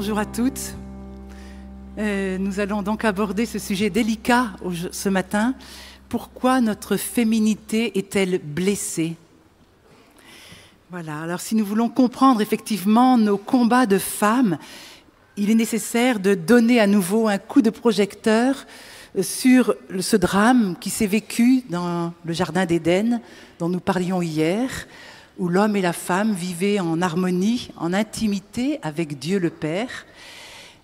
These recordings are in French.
Bonjour à toutes. Nous allons donc aborder ce sujet délicat ce matin. Pourquoi notre féminité est-elle blessée? Voilà, alors si nous voulons comprendre effectivement nos combats de femmes, il est nécessaire de donner à nouveau un coup de projecteur sur ce drame qui s'est vécu dans le Jardin d'Éden, dont nous parlions hier, où l'homme et la femme vivaient en harmonie, en intimité avec Dieu le Père.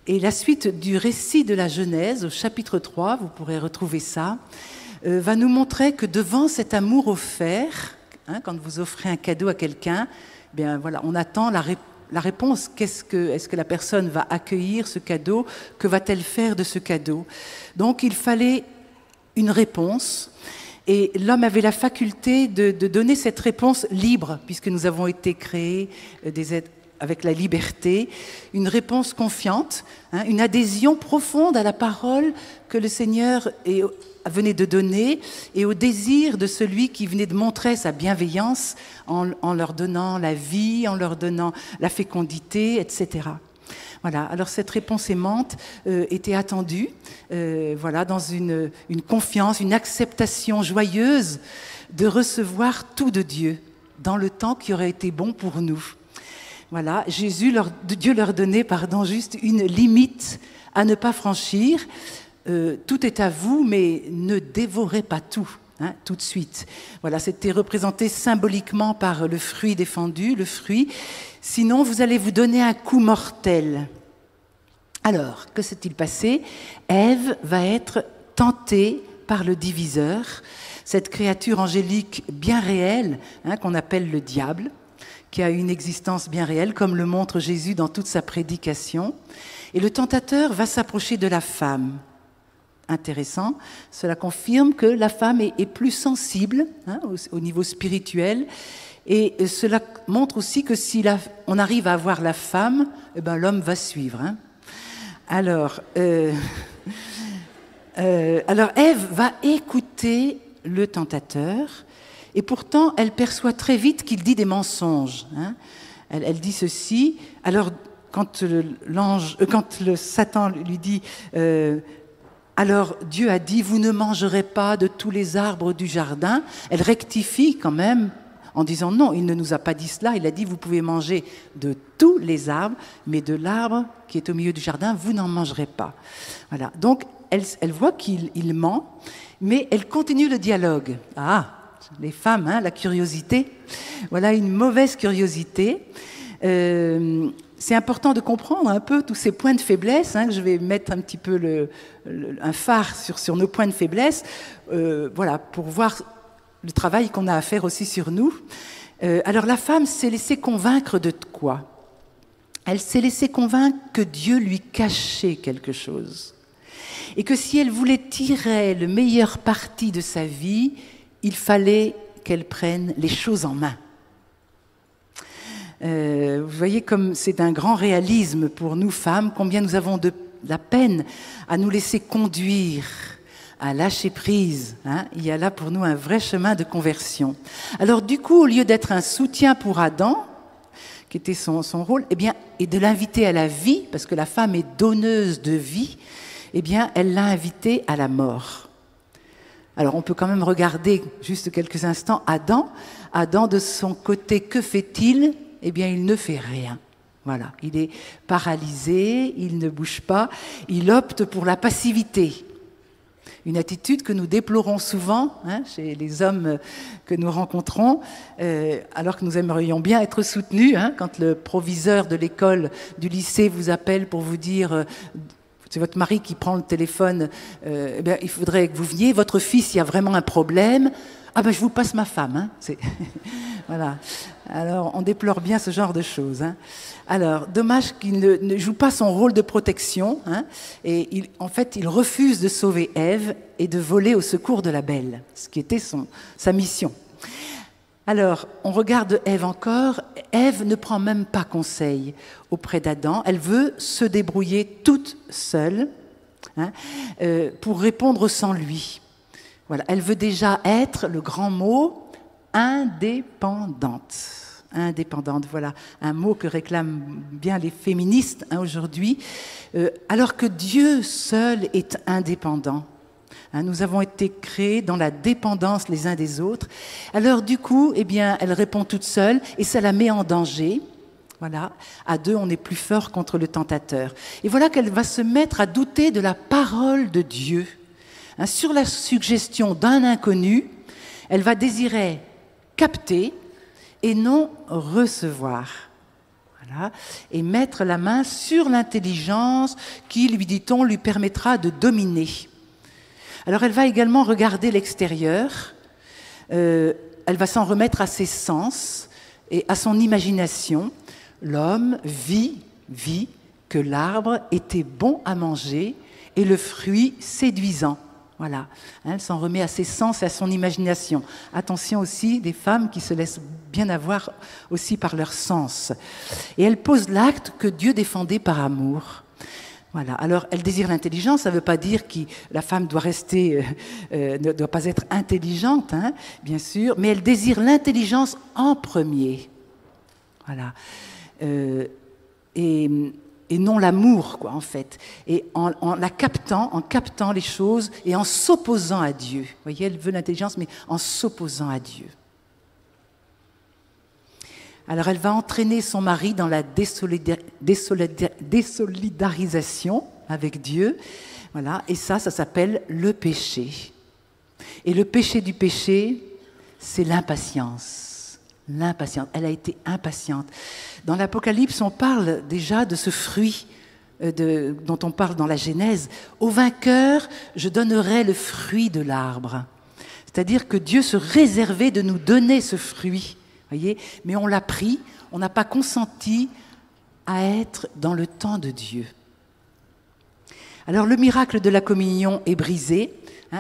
Et la suite du récit de la Genèse, au chapitre 3, vous pourrez retrouver ça, va nous montrer que devant cet amour offert, quand vous offrez un cadeau à quelqu'un, bien voilà, on attend la réponse. Est-ce que la personne va accueillir ce cadeau? Que va-t-elle faire de ce cadeau? Donc il fallait une réponse. Et l'homme avait la faculté de donner cette réponse libre, puisque nous avons été créés des êtres avec la liberté, une réponse confiante, une adhésion profonde à la parole que le Seigneur venait de donner et au désir de celui qui venait de montrer sa bienveillance en leur donnant la vie, en leur donnant la fécondité, etc. Voilà, alors cette réponse aimante était attendue, voilà, dans une confiance, une acceptation joyeuse de recevoir tout de Dieu dans le temps qui aurait été bon pour nous. Voilà, Dieu leur donnait, juste une limite à ne pas franchir. Tout est à vous, mais ne dévorez pas tout. Tout de suite. Voilà, c'était représenté symboliquement par le fruit défendu, le fruit. Sinon, vous allez vous donner un coup mortel. Alors, que s'est-il passé? Ève va être tentée par le diviseur, cette créature angélique bien réelle, qu'on appelle le diable, qui a une existence bien réelle, comme le montre Jésus dans toute sa prédication. Et le tentateur va s'approcher de la femme. Intéressant, cela confirme que la femme est plus sensible au niveau spirituel, et cela montre aussi que si on arrive à avoir la femme, l'homme va suivre. Alors Ève va écouter le tentateur, et pourtant elle perçoit très vite qu'il dit des mensonges. Elle dit ceci. Alors quand le Satan lui dit alors Dieu a dit, vous ne mangerez pas de tous les arbres du jardin. Elle rectifie quand même en disant non, il ne nous a pas dit cela. Il a dit, vous pouvez manger de tous les arbres, mais de l'arbre qui est au milieu du jardin, vous n'en mangerez pas. Voilà. Donc elle voit qu'il ment, mais elle continue le dialogue. Ah, les femmes, la curiosité. Voilà une mauvaise curiosité. C'est important de comprendre un peu tous ces points de faiblesse, que je vais mettre un petit peu un phare sur nos points de faiblesse, voilà, pour voir le travail qu'on a à faire aussi sur nous. Alors la femme s'est laissée convaincre de quoi? Elle s'est laissée convaincre que Dieu lui cachait quelque chose. Et que si elle voulait tirer le meilleur parti de sa vie, il fallait qu'elle prenne les choses en main. Vous voyez comme c'est un grand réalisme pour nous femmes, combien nous avons de la peine à nous laisser conduire, à lâcher prise. Il y a là pour nous un vrai chemin de conversion. Alors du coup, au lieu d'être un soutien pour Adam, qui était son rôle, et de l'inviter à la vie, parce que la femme est donneuse de vie, elle l'a invité à la mort. Alors on peut quand même regarder juste quelques instants Adam. Adam, de son côté, que fait-il? Il ne fait rien. Voilà, il est paralysé, il ne bouge pas, il opte pour la passivité. Une attitude que nous déplorons souvent chez les hommes que nous rencontrons, alors que nous aimerions bien être soutenus. Quand le proviseur de l'école, du lycée vous appelle pour vous dire c'est votre mari qui prend le téléphone, il faudrait que vous veniez, votre fils, il y a vraiment un problème. Je vous passe ma femme. Voilà. Alors, on déplore bien ce genre de choses. Alors, dommage qu'il ne joue pas son rôle de protection. Et il refuse de sauver Ève et de voler au secours de la belle, ce qui était sa mission. Alors, on regarde Ève encore. Ève ne prend même pas conseil auprès d'Adam. Elle veut se débrouiller toute seule pour répondre sans lui. Voilà, elle veut déjà être, le grand mot, indépendante. indépendante. Voilà un mot que réclament bien les féministes aujourd'hui, alors que Dieu seul est indépendant. Nous avons été créés dans la dépendance les uns des autres. Alors du coup, eh bien, elle répond toute seule et ça la met en danger. Voilà, à deux, on est plus fort contre le tentateur. Et voilà qu'elle va se mettre à douter de la parole de Dieu. Sur la suggestion d'un inconnu, elle va désirer capter et non recevoir. Voilà. Et mettre la main sur l'intelligence qui, lui dit-on, lui permettra de dominer. Alors elle va également regarder l'extérieur, elle va s'en remettre à ses sens et à son imagination. L'homme vit que l'arbre était bon à manger et le fruit séduisant. Voilà, elle s'en remet à ses sens et à son imagination. Attention aussi des femmes qui se laissent bien avoir aussi par leurs sens. Et elle pose l'acte que Dieu défendait par amour. Voilà. Alors, elle désire l'intelligence, ça ne veut pas dire que la femme doit rester, ne doit pas être intelligente, bien sûr, mais elle désire l'intelligence en premier. Voilà. Et non l'amour, quoi, en fait. Et en captant les choses et en s'opposant à Dieu. Vous voyez, elle veut l'intelligence, mais en s'opposant à Dieu. Alors elle va entraîner son mari dans la désolidarisation avec Dieu. Voilà, et ça s'appelle le péché. Et le péché du péché, c'est l'impatience. L'impatience. Elle a été impatiente. Dans l'Apocalypse, on parle déjà de ce fruit dont on parle dans la Genèse. Au vainqueur, je donnerai le fruit de l'arbre. C'est-à-dire que Dieu se réservait de nous donner ce fruit. Voyez, mais on l'a pris, on n'a pas consenti à être dans le temps de Dieu. Alors le miracle de la communion est brisé,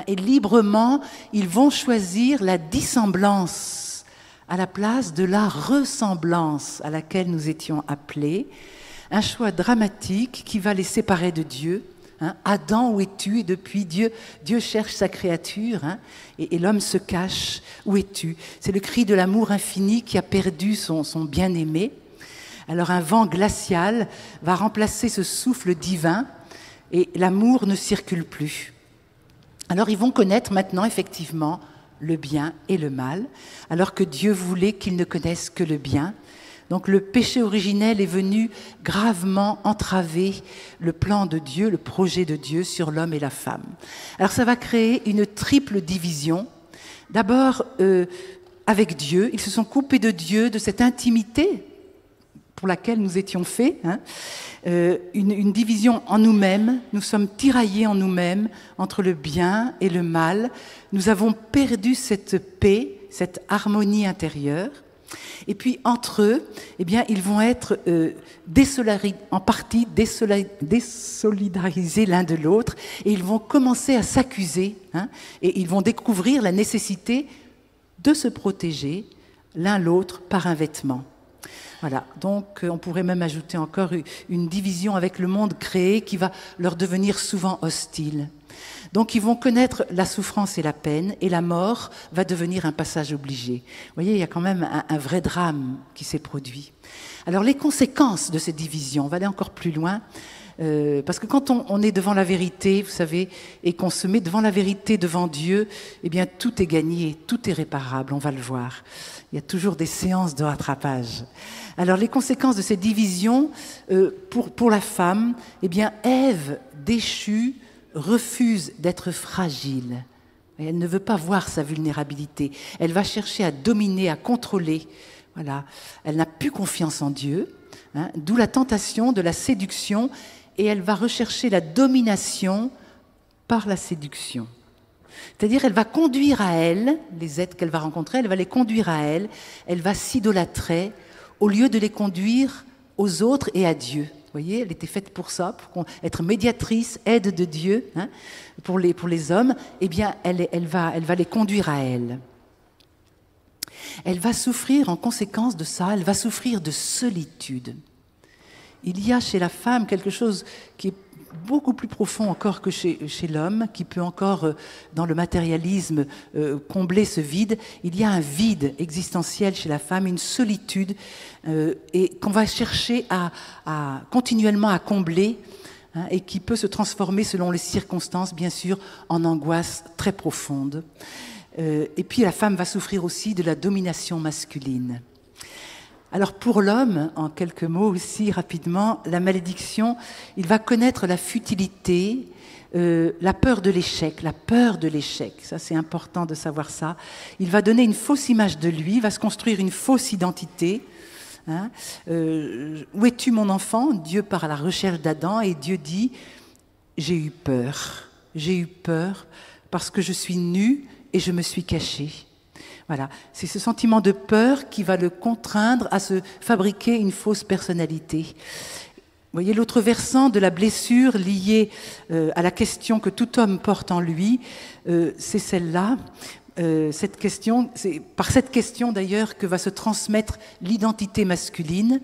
et librement, ils vont choisir la dissemblance à la place de la ressemblance à laquelle nous étions appelés. Un choix dramatique qui va les séparer de Dieu. Adam, où es-tu? Et depuis, Dieu cherche sa créature, et l'homme se cache. Où es-tu? C'est le cri de l'amour infini qui a perdu son bien-aimé. Alors un vent glacial va remplacer ce souffle divin, et l'amour ne circule plus. Alors ils vont connaître maintenant effectivement le bien et le mal, alors que Dieu voulait qu'ils ne connaissent que le bien. Donc le péché originel est venu gravement entraver le plan de Dieu, le projet de Dieu sur l'homme et la femme. Alors ça va créer une triple division. D'abord, avec Dieu, ils se sont coupés de Dieu, de cette intimité pour laquelle nous étions faits. Une division en nous-mêmes, nous sommes tiraillés en nous-mêmes entre le bien et le mal. Nous avons perdu cette paix, cette harmonie intérieure. Et puis entre eux, eh bien, ils vont être en partie désolidarisés l'un de l'autre, et ils vont commencer à s'accuser, et ils vont découvrir la nécessité de se protéger l'un l'autre par un vêtement. Voilà, donc on pourrait même ajouter encore une division avec le monde créé qui va leur devenir souvent hostile. Donc ils vont connaître la souffrance et la peine, et la mort va devenir un passage obligé. Vous voyez, il y a quand même un vrai drame qui s'est produit. Alors les conséquences de cette division, on va aller encore plus loin, parce que quand on est devant la vérité, vous savez, et qu'on se met devant la vérité, devant Dieu, eh bien tout est gagné, tout est réparable, on va le voir. Il y a toujours des séances de rattrapage. Alors les conséquences de cette division, pour la femme, eh bien Ève, déchue, refuse d'être fragile. Elle ne veut pas voir sa vulnérabilité. Elle va chercher à dominer, à contrôler. Voilà. Elle n'a plus confiance en Dieu, d'où la tentation de la séduction, et elle va rechercher la domination par la séduction. C'est-à-dire, elle va conduire à elle, les êtres qu'elle va rencontrer, elle va les conduire à elle, elle va s'idolâtrer, au lieu de les conduire aux autres et à Dieu. Vous voyez, elle était faite pour ça, pour être médiatrice, aide de Dieu, pour les hommes. Eh bien, elle va les conduire à elle. Elle va souffrir en conséquence de ça, elle va souffrir de solitude. il y a chez la femme quelque chose qui est beaucoup plus profond encore que chez l'homme, qui peut encore, dans le matérialisme, combler ce vide. Il y a un vide existentiel chez la femme, une solitude, et qu'on va chercher continuellement à combler, hein, et qui peut se transformer selon les circonstances, bien sûr, en angoisse très profonde. Et puis la femme va souffrir aussi de la domination masculine. Alors pour l'homme, en quelques mots aussi rapidement, la malédiction, il va connaître la futilité, la peur de l'échec, ça c'est important de savoir ça. Il va donner une fausse image de lui, va se construire une fausse identité. Hein. Où es-tu mon enfant? Dieu part à la recherche d'Adam et Dieu dit, j'ai eu peur parce que je suis nu et je me suis caché. Voilà, c'est ce sentiment de peur qui va le contraindre à se fabriquer une fausse personnalité. Vous voyez, l'autre versant de la blessure liée à la question que tout homme porte en lui, c'est celle-là. C'est par cette question d'ailleurs que va se transmettre l'identité masculine.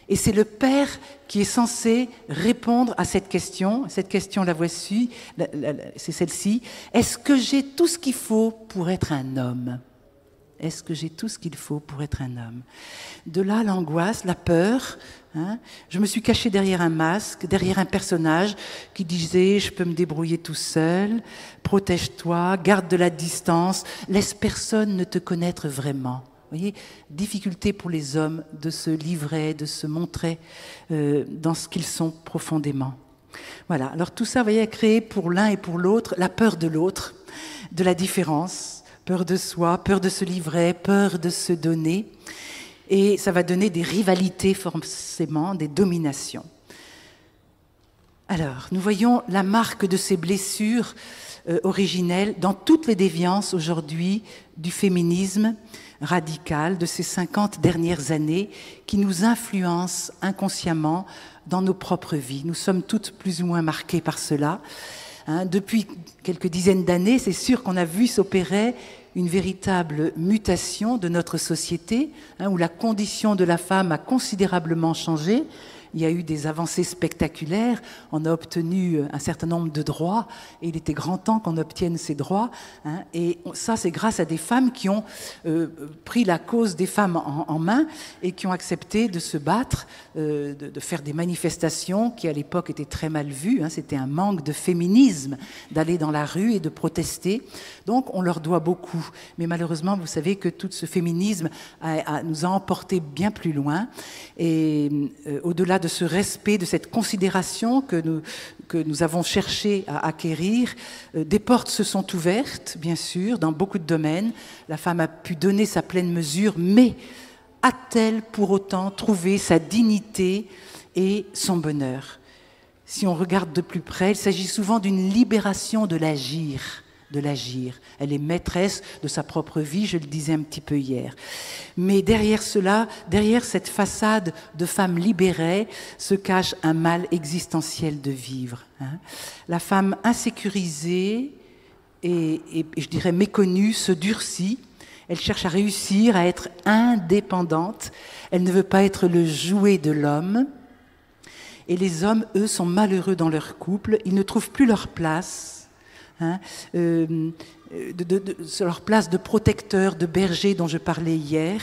Et c'est le père qui est censé répondre à cette question. Cette question, la voici, c'est celle-ci. Est-ce que j'ai tout ce qu'il faut pour être un homme ? Est-ce que j'ai tout ce qu'il faut pour être un homme? De là, l'angoisse, la peur. Hein. Je me suis caché derrière un masque, derrière un personnage qui disait « je peux me débrouiller tout seul, protège-toi, garde de la distance, laisse personne ne te connaître vraiment ». Vous voyez, difficulté pour les hommes de se livrer, de se montrer dans ce qu'ils sont profondément. Voilà, alors tout ça, vous voyez, a créé pour l'un et pour l'autre la peur de l'autre, de la différence. Peur de soi, peur de se livrer, peur de se donner. Et ça va donner des rivalités forcément, des dominations. Alors, nous voyons la marque de ces blessures originelles dans toutes les déviances aujourd'hui du féminisme radical de ces 50 dernières années qui nous influencent inconsciemment dans nos propres vies. Nous sommes toutes plus ou moins marquées par cela. Hein, depuis quelques dizaines d'années, c'est sûr qu'on a vu s'opérer une véritable mutation de notre société, hein, où la condition de la femme a considérablement changé. Il y a eu des avancées spectaculaires, on a obtenu un certain nombre de droits, et il était grand temps qu'on obtienne ces droits. Hein, et ça, c'est grâce à des femmes qui ont pris la cause des femmes en main et qui ont accepté de se battre, de faire des manifestations qui, à l'époque, étaient très mal vues. Hein, c'était un manque de féminisme d'aller dans la rue et de protester. Donc, on leur doit beaucoup. Mais malheureusement, vous savez que tout ce féminisme nous a emportés bien plus loin. Et au-delà de ce respect, de cette considération que nous avons cherché à acquérir, des portes se sont ouvertes, bien sûr, dans beaucoup de domaines. La femme a pu donner sa pleine mesure, mais a-t-elle pour autant trouvé sa dignité et son bonheur? Si on regarde de plus près, il s'agit souvent d'une libération de l'agir. Elle est maîtresse de sa propre vie, je le disais un petit peu hier. Mais derrière cela, derrière cette façade de femme libérée, se cache un mal existentiel de vivre. Hein. La femme insécurisée et je dirais méconnue se durcit. Elle cherche à réussir, à être indépendante. Elle ne veut pas être le jouet de l'homme. Et les hommes, eux, sont malheureux dans leur couple. Ils ne trouvent plus leur place. Hein, sur leur place de protecteur, de berger dont je parlais hier.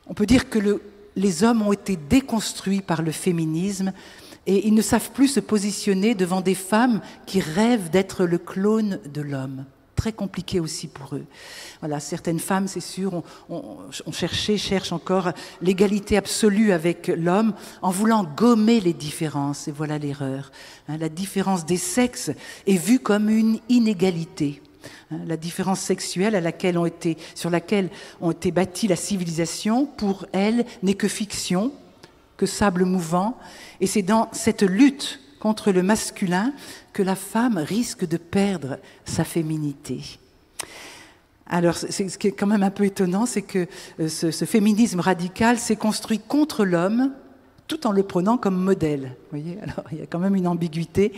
On peut dire que les hommes ont été déconstruits par le féminisme et ils ne savent plus se positionner devant des femmes qui rêvent d'être le clone de l'homme. Très compliqué aussi pour eux. Voilà, certaines femmes, c'est sûr, cherchent encore l'égalité absolue avec l'homme en voulant gommer les différences. Et voilà l'erreur. Hein, la différence des sexes est vue comme une inégalité. Hein, la différence sexuelle sur laquelle ont été bâties la civilisation, pour elle, n'est que fiction, que sable mouvant. Et c'est dans cette lutte contre le masculin que la femme risque de perdre sa féminité. Alors, ce qui est quand même un peu étonnant, c'est que ce féminisme radical s'est construit contre l'homme, tout en le prenant comme modèle. Vous voyez, alors il y a quand même une ambiguïté.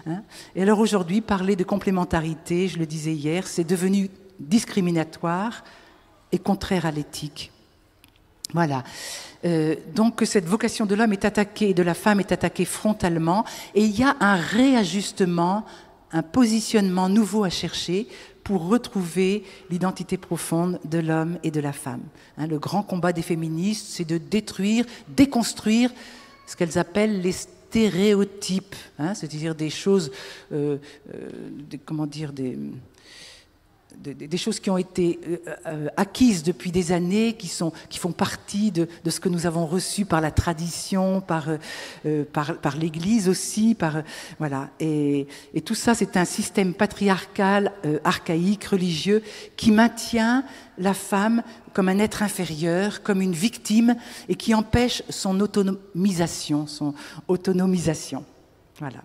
Hein. Et alors aujourd'hui, parler de complémentarité, je le disais hier, c'est devenu discriminatoire et contraire à l'éthique. Voilà. Donc cette vocation de l'homme est attaquée, de la femme est attaquée frontalement, et il y a un réajustement, un positionnement nouveau à chercher pour retrouver l'identité profonde de l'homme et de la femme. Hein, le grand combat des féministes, c'est de détruire, déconstruire ce qu'elles appellent les stéréotypes, hein, c'est-à-dire des choses, des choses qui ont été acquises depuis des années, qui font partie de ce que nous avons reçu par la tradition, par l'Église aussi, voilà. Et tout ça, c'est un système patriarcal, archaïque, religieux, qui maintient la femme comme un être inférieur, comme une victime, et qui empêche son autonomisation. Voilà.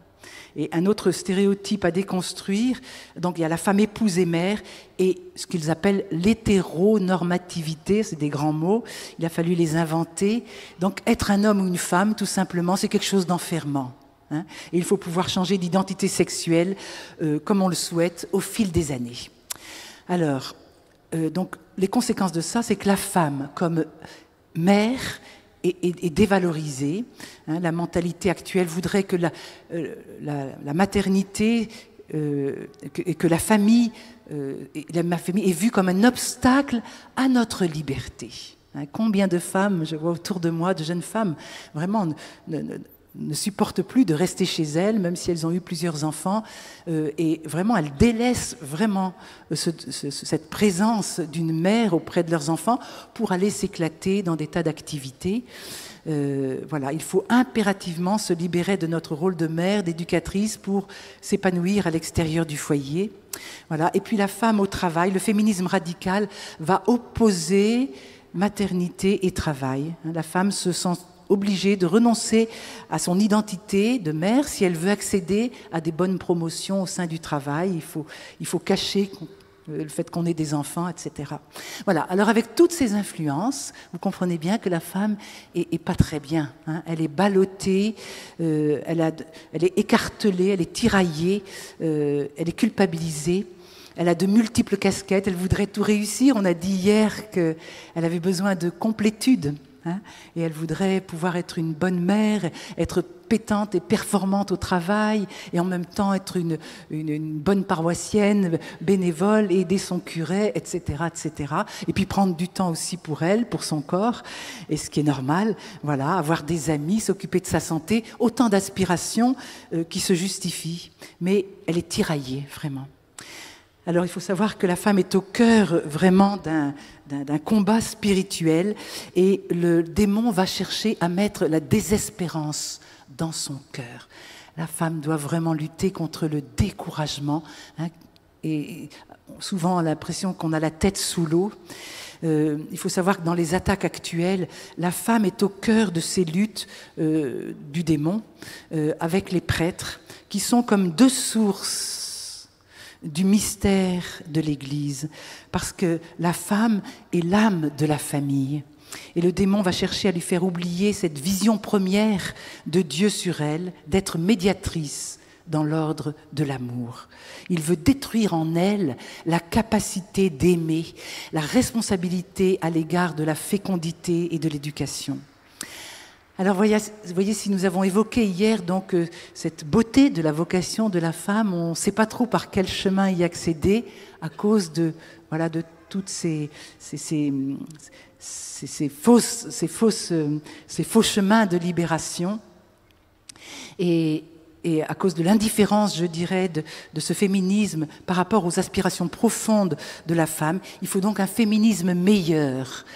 Et un autre stéréotype à déconstruire, donc il y a la femme épouse et mère, et ce qu'ils appellent l'hétéronormativité, c'est des grands mots, il a fallu les inventer. Donc être un homme ou une femme, tout simplement, c'est quelque chose d'enfermant. Hein, et il faut pouvoir changer d'identité sexuelle comme on le souhaite au fil des années. Alors, donc les conséquences de ça, c'est que la femme, comme mère, est dévalorisée. Hein, la mentalité actuelle voudrait que la maternité et que la famille est vue comme un obstacle à notre liberté. Hein, combien de femmes, je vois autour de moi, de jeunes femmes, vraiment ne supportent plus de rester chez elles, même si elles ont eu plusieurs enfants, et vraiment elles délaissent vraiment cette présence d'une mère auprès de leurs enfants pour aller s'éclater dans des tas d'activités. Voilà, il faut impérativement se libérer de notre rôle de mère, d'éducatrice pour s'épanouir à l'extérieur du foyer. Voilà. Et puis la femme au travail, le féminisme radical va opposer maternité et travail. La femme se sent obligée de renoncer à son identité de mère si elle veut accéder à des bonnes promotions au sein du travail. Il faut cacher le fait qu'on ait des enfants, etc. Voilà. Alors avec toutes ces influences, vous comprenez bien que la femme est pas très bien. Hein. Elle est ballottée, elle est écartelée, elle est tiraillée, elle est culpabilisée. Elle a de multiples casquettes, elle voudrait tout réussir. On a dit hier qu'elle avait besoin de complétude. Hein, et elle voudrait pouvoir être une bonne mère, être pétante et performante au travail, et en même temps être une bonne paroissienne, bénévole, aider son curé, etc., etc. Et puis prendre du temps aussi pour elle, pour son corps, et ce qui est normal, voilà, avoir des amis, s'occuper de sa santé, autant d'aspirations qui se justifient. Mais elle est tiraillée, vraiment. Alors il faut savoir que la femme est au cœur vraiment d'un combat spirituel, et le démon va chercher à mettre la désespérance dans son cœur. La femme doit vraiment lutter contre le découragement, hein, et souvent on a l'impression qu'on a la tête sous l'eau. Il faut savoir que dans les attaques actuelles, la femme est au cœur de ces luttes du démon avec les prêtres, qui sont comme deux sources du mystère de l'Église, parce que la femme est l'âme de la famille. Et le démon va chercher à lui faire oublier cette vision première de Dieu sur elle, d'être médiatrice dans l'ordre de l'amour. Il veut détruire en elle la capacité d'aimer, la responsabilité à l'égard de la fécondité et de l'éducation. Alors voyez, si nous avons évoqué hier donc cette beauté de la vocation de la femme, on ne sait pas trop par quel chemin y accéder à cause de toutes ces faux chemins de libération, et à cause de l'indifférence, je dirais, de ce féminisme par rapport aux aspirations profondes de la femme. Il faut donc un féminisme meilleur.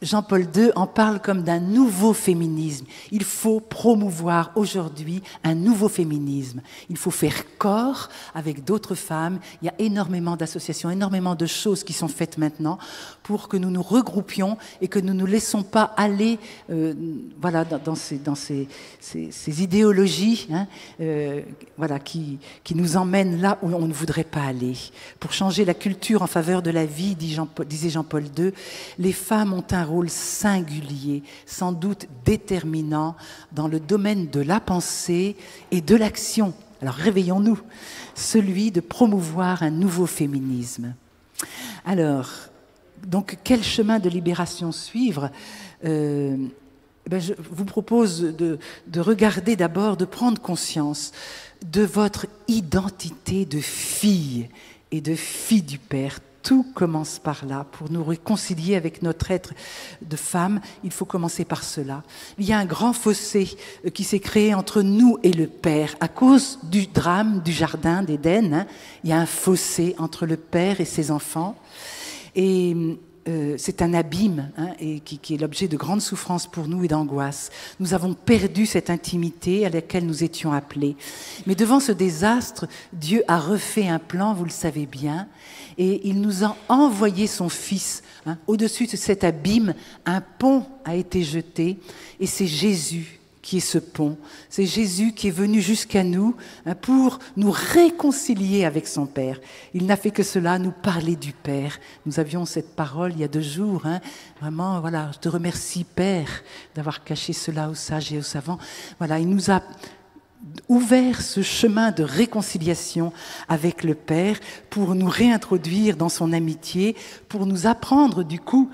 Jean-Paul II en parle comme d'un nouveau féminisme. Il faut promouvoir aujourd'hui un nouveau féminisme. Il faut faire corps avec d'autres femmes. Il y a énormément d'associations, énormément de choses qui sont faites maintenant pour que nous nous regroupions et que nous ne nous laissons pas aller dans ces idéologies qui nous emmènent là où on ne voudrait pas aller. Pour changer la culture en faveur de la vie, disait Jean-Paul II, les femmes ont un rôle singulier, sans doute déterminant dans le domaine de la pensée et de l'action. Alors réveillons-nous, celui de promouvoir un nouveau féminisme. Alors, Donc, quel chemin de libération suivre? Je vous propose de regarder d'abord, de prendre conscience de votre identité de fille et de fille du Père. Tout commence par là. Pour nous réconcilier avec notre être de femme, il faut commencer par cela. Il y a un grand fossé qui s'est créé entre nous et le Père. À cause du drame du jardin d'Éden, il y a un fossé entre le Père et ses enfants. Et c'est un abîme et qui est l'objet de grandes souffrances pour nous et d'angoisse. Nous avons perdu cette intimité à laquelle nous étions appelés. Mais devant ce désastre, Dieu a refait un plan, vous le savez bien, et il nous a envoyé son Fils. Au-dessus de cet abîme, un pont a été jeté, et c'est Jésus qui est ce pont. C'est Jésus qui est venu jusqu'à nous pour nous réconcilier avec son Père. Il n'a fait que cela, nous parler du Père. Nous avions cette parole il y a 2 jours. Vraiment, voilà, je te remercie, Père, d'avoir caché cela aux sages et aux savants. Voilà, il nous a ouvert ce chemin de réconciliation avec le Père pour nous réintroduire dans son amitié, pour nous apprendre du coup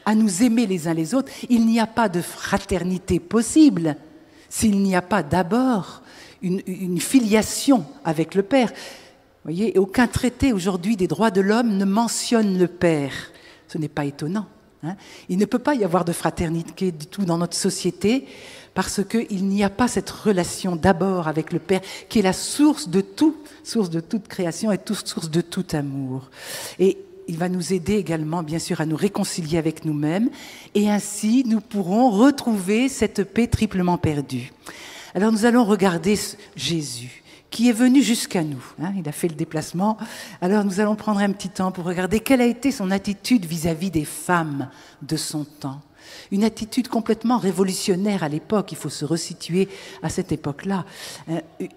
à nous aimer les uns les autres. Il n'y a pas de fraternité possible s'il n'y a pas d'abord une filiation avec le Père. Vous voyez, aucun traité aujourd'hui des droits de l'homme ne mentionne le Père. Ce n'est pas étonnant. Il ne peut pas y avoir de fraternité du tout dans notre société parce qu'il n'y a pas cette relation d'abord avec le Père qui est la source de tout, source de toute création et source de tout amour. Et il va nous aider également, bien sûr, à nous réconcilier avec nous-mêmes et ainsi nous pourrons retrouver cette paix triplement perdue. Alors nous allons regarder Jésus qui est venu jusqu'à nous. Il a fait le déplacement. Alors nous allons prendre un petit temps pour regarder quelle a été son attitude vis-à-vis des femmes de son temps. Une attitude complètement révolutionnaire à l'époque, il faut se resituer à cette époque-là,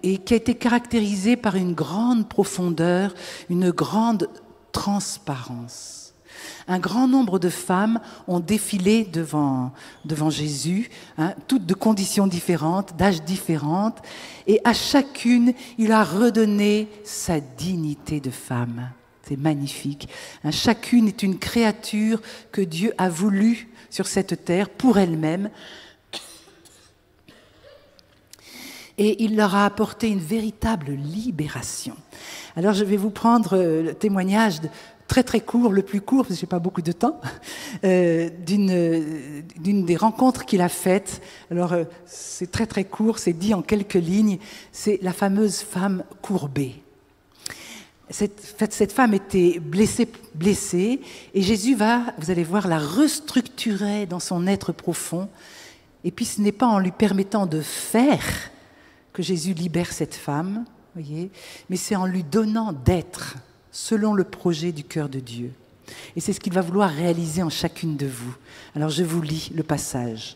et qui a été caractérisée par une grande profondeur, une grande transparence. Un grand nombre de femmes ont défilé devant Jésus, toutes de conditions différentes, d'âges différents, et à chacune, il a redonné sa dignité de femme. C'est magnifique. Chacune est une créature que Dieu a voulu sur cette terre pour elle-même. Et il leur a apporté une véritable libération. Alors je vais vous prendre le témoignage très très court, le plus court, parce que je n'ai pas beaucoup de temps, d'une des rencontres qu'il a faites. Alors c'est très très court, c'est dit en quelques lignes, c'est la fameuse femme courbée. Cette femme était blessée, et Jésus va, vous allez voir, la restructurer dans son être profond. Et puis ce n'est pas en lui permettant de faire que Jésus libère cette femme, voyez, mais c'est en lui donnant d'être selon le projet du cœur de Dieu. Et c'est ce qu'il va vouloir réaliser en chacune de vous. Alors je vous lis le passage.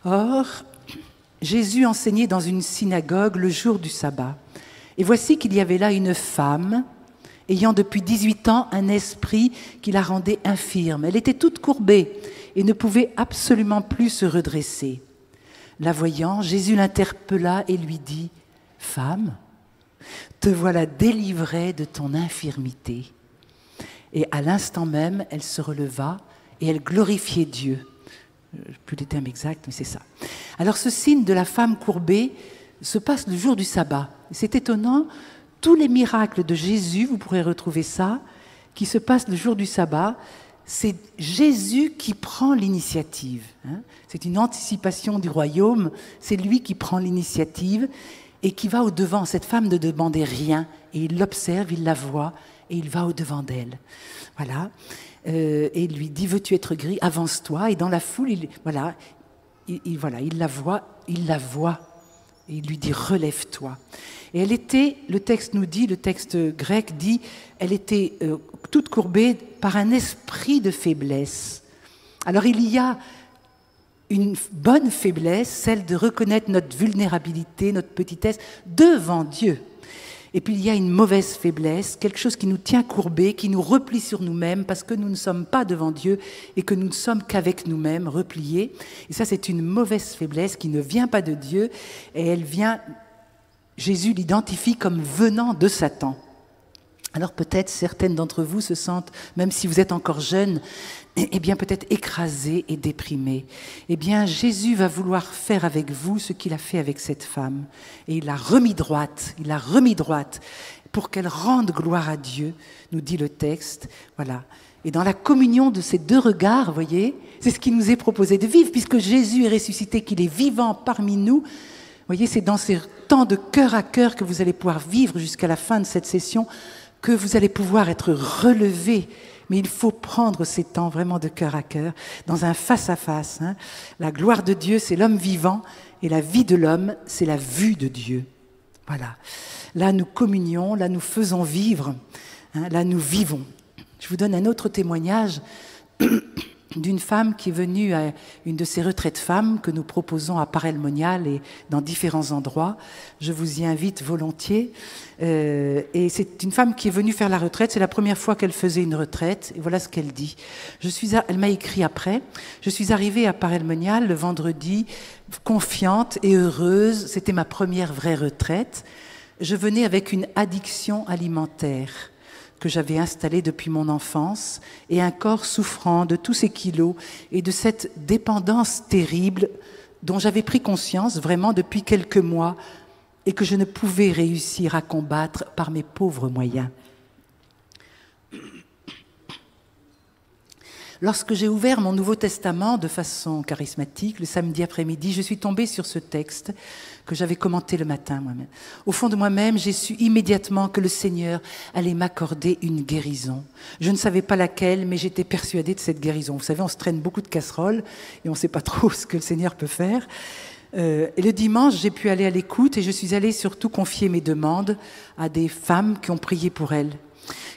Or, Jésus enseignait dans une synagogue le jour du sabbat. Et voici qu'il y avait là une femme ayant depuis 18 ans un esprit qui la rendait infirme. Elle était toute courbée et ne pouvait absolument plus se redresser. La voyant, Jésus l'interpella et lui dit « Femme, te voilà délivrée de ton infirmité. » Et à l'instant même, elle se releva et elle glorifiait Dieu. Plus les termes exacts, mais c'est ça. Alors ce signe de la femme courbée se passe le jour du sabbat. C'est étonnant, tous les miracles de Jésus, vous pourrez retrouver ça, qui se passent le jour du sabbat, c'est Jésus qui prend l'initiative. C'est une anticipation du royaume, c'est lui qui prend l'initiative et qui va au-devant. Cette femme ne demandait rien, et il l'observe, il la voit, et il va au-devant d'elle. Voilà. Et il lui dit, veux-tu être guérie? Avance-toi. Et dans la foule, il la voit, et il lui dit, relève-toi. Et elle était, le texte nous dit, le texte grec dit, elle était toute courbée par un esprit de faiblesse. Alors il y a une bonne faiblesse, celle de reconnaître notre vulnérabilité, notre petitesse devant Dieu. Et puis il y a une mauvaise faiblesse, quelque chose qui nous tient courbés, qui nous replie sur nous-mêmes parce que nous ne sommes pas devant Dieu et que nous ne sommes qu'avec nous-mêmes, repliés. Et ça, c'est une mauvaise faiblesse qui ne vient pas de Dieu et elle vient, Jésus l'identifie comme venant de Satan. Alors peut-être certaines d'entre vous se sentent, même si vous êtes encore jeunes, eh bien peut-être écrasées et déprimées. Eh bien Jésus va vouloir faire avec vous ce qu'il a fait avec cette femme. Et il l'a remis droite, pour qu'elle rende gloire à Dieu, nous dit le texte. Voilà. Et dans la communion de ces deux regards, vous voyez, c'est ce qui nous est proposé de vivre, puisque Jésus est ressuscité, qu'il est vivant parmi nous. Vous voyez, c'est dans ces temps de cœur à cœur que vous allez pouvoir vivre jusqu'à la fin de cette session, que vous allez pouvoir être relevés. Mais il faut prendre ces temps vraiment de cœur à cœur, dans un face-à-face. La gloire de Dieu, c'est l'homme vivant, et la vie de l'homme, c'est la vue de Dieu. Voilà. Là, nous communions, là, nous faisons vivre, là, nous vivons. Je vous donne un autre témoignage d'une femme qui est venue à une de ces retraites femmes que nous proposons à Paray-le-Monial et dans différents endroits. Je vous y invite volontiers. Et c'est une femme qui est venue faire la retraite. C'est la première fois qu'elle faisait une retraite. Et voilà ce qu'elle dit. Elle m'a écrit après. Je suis arrivée à Paray-le-Monial le vendredi, confiante et heureuse. C'était ma première vraie retraite. Je venais avec une addiction alimentaire que j'avais installée depuis mon enfance et un corps souffrant de tous ces kilos et de cette dépendance terrible dont j'avais pris conscience vraiment depuis quelques mois et que je ne pouvais réussir à combattre par mes pauvres moyens. Lorsque j'ai ouvert mon Nouveau Testament de façon charismatique, le samedi après-midi, je suis tombée sur ce texte que j'avais commenté le matin moi-même. Au fond de moi-même, j'ai su immédiatement que le Seigneur allait m'accorder une guérison. Je ne savais pas laquelle, mais j'étais persuadée de cette guérison. Vous savez, on se traîne beaucoup de casseroles et on ne sait pas trop ce que le Seigneur peut faire. Et le dimanche, j'ai pu aller à l'écoute et je suis allée surtout confier mes demandes à des femmes qui ont prié pour elles.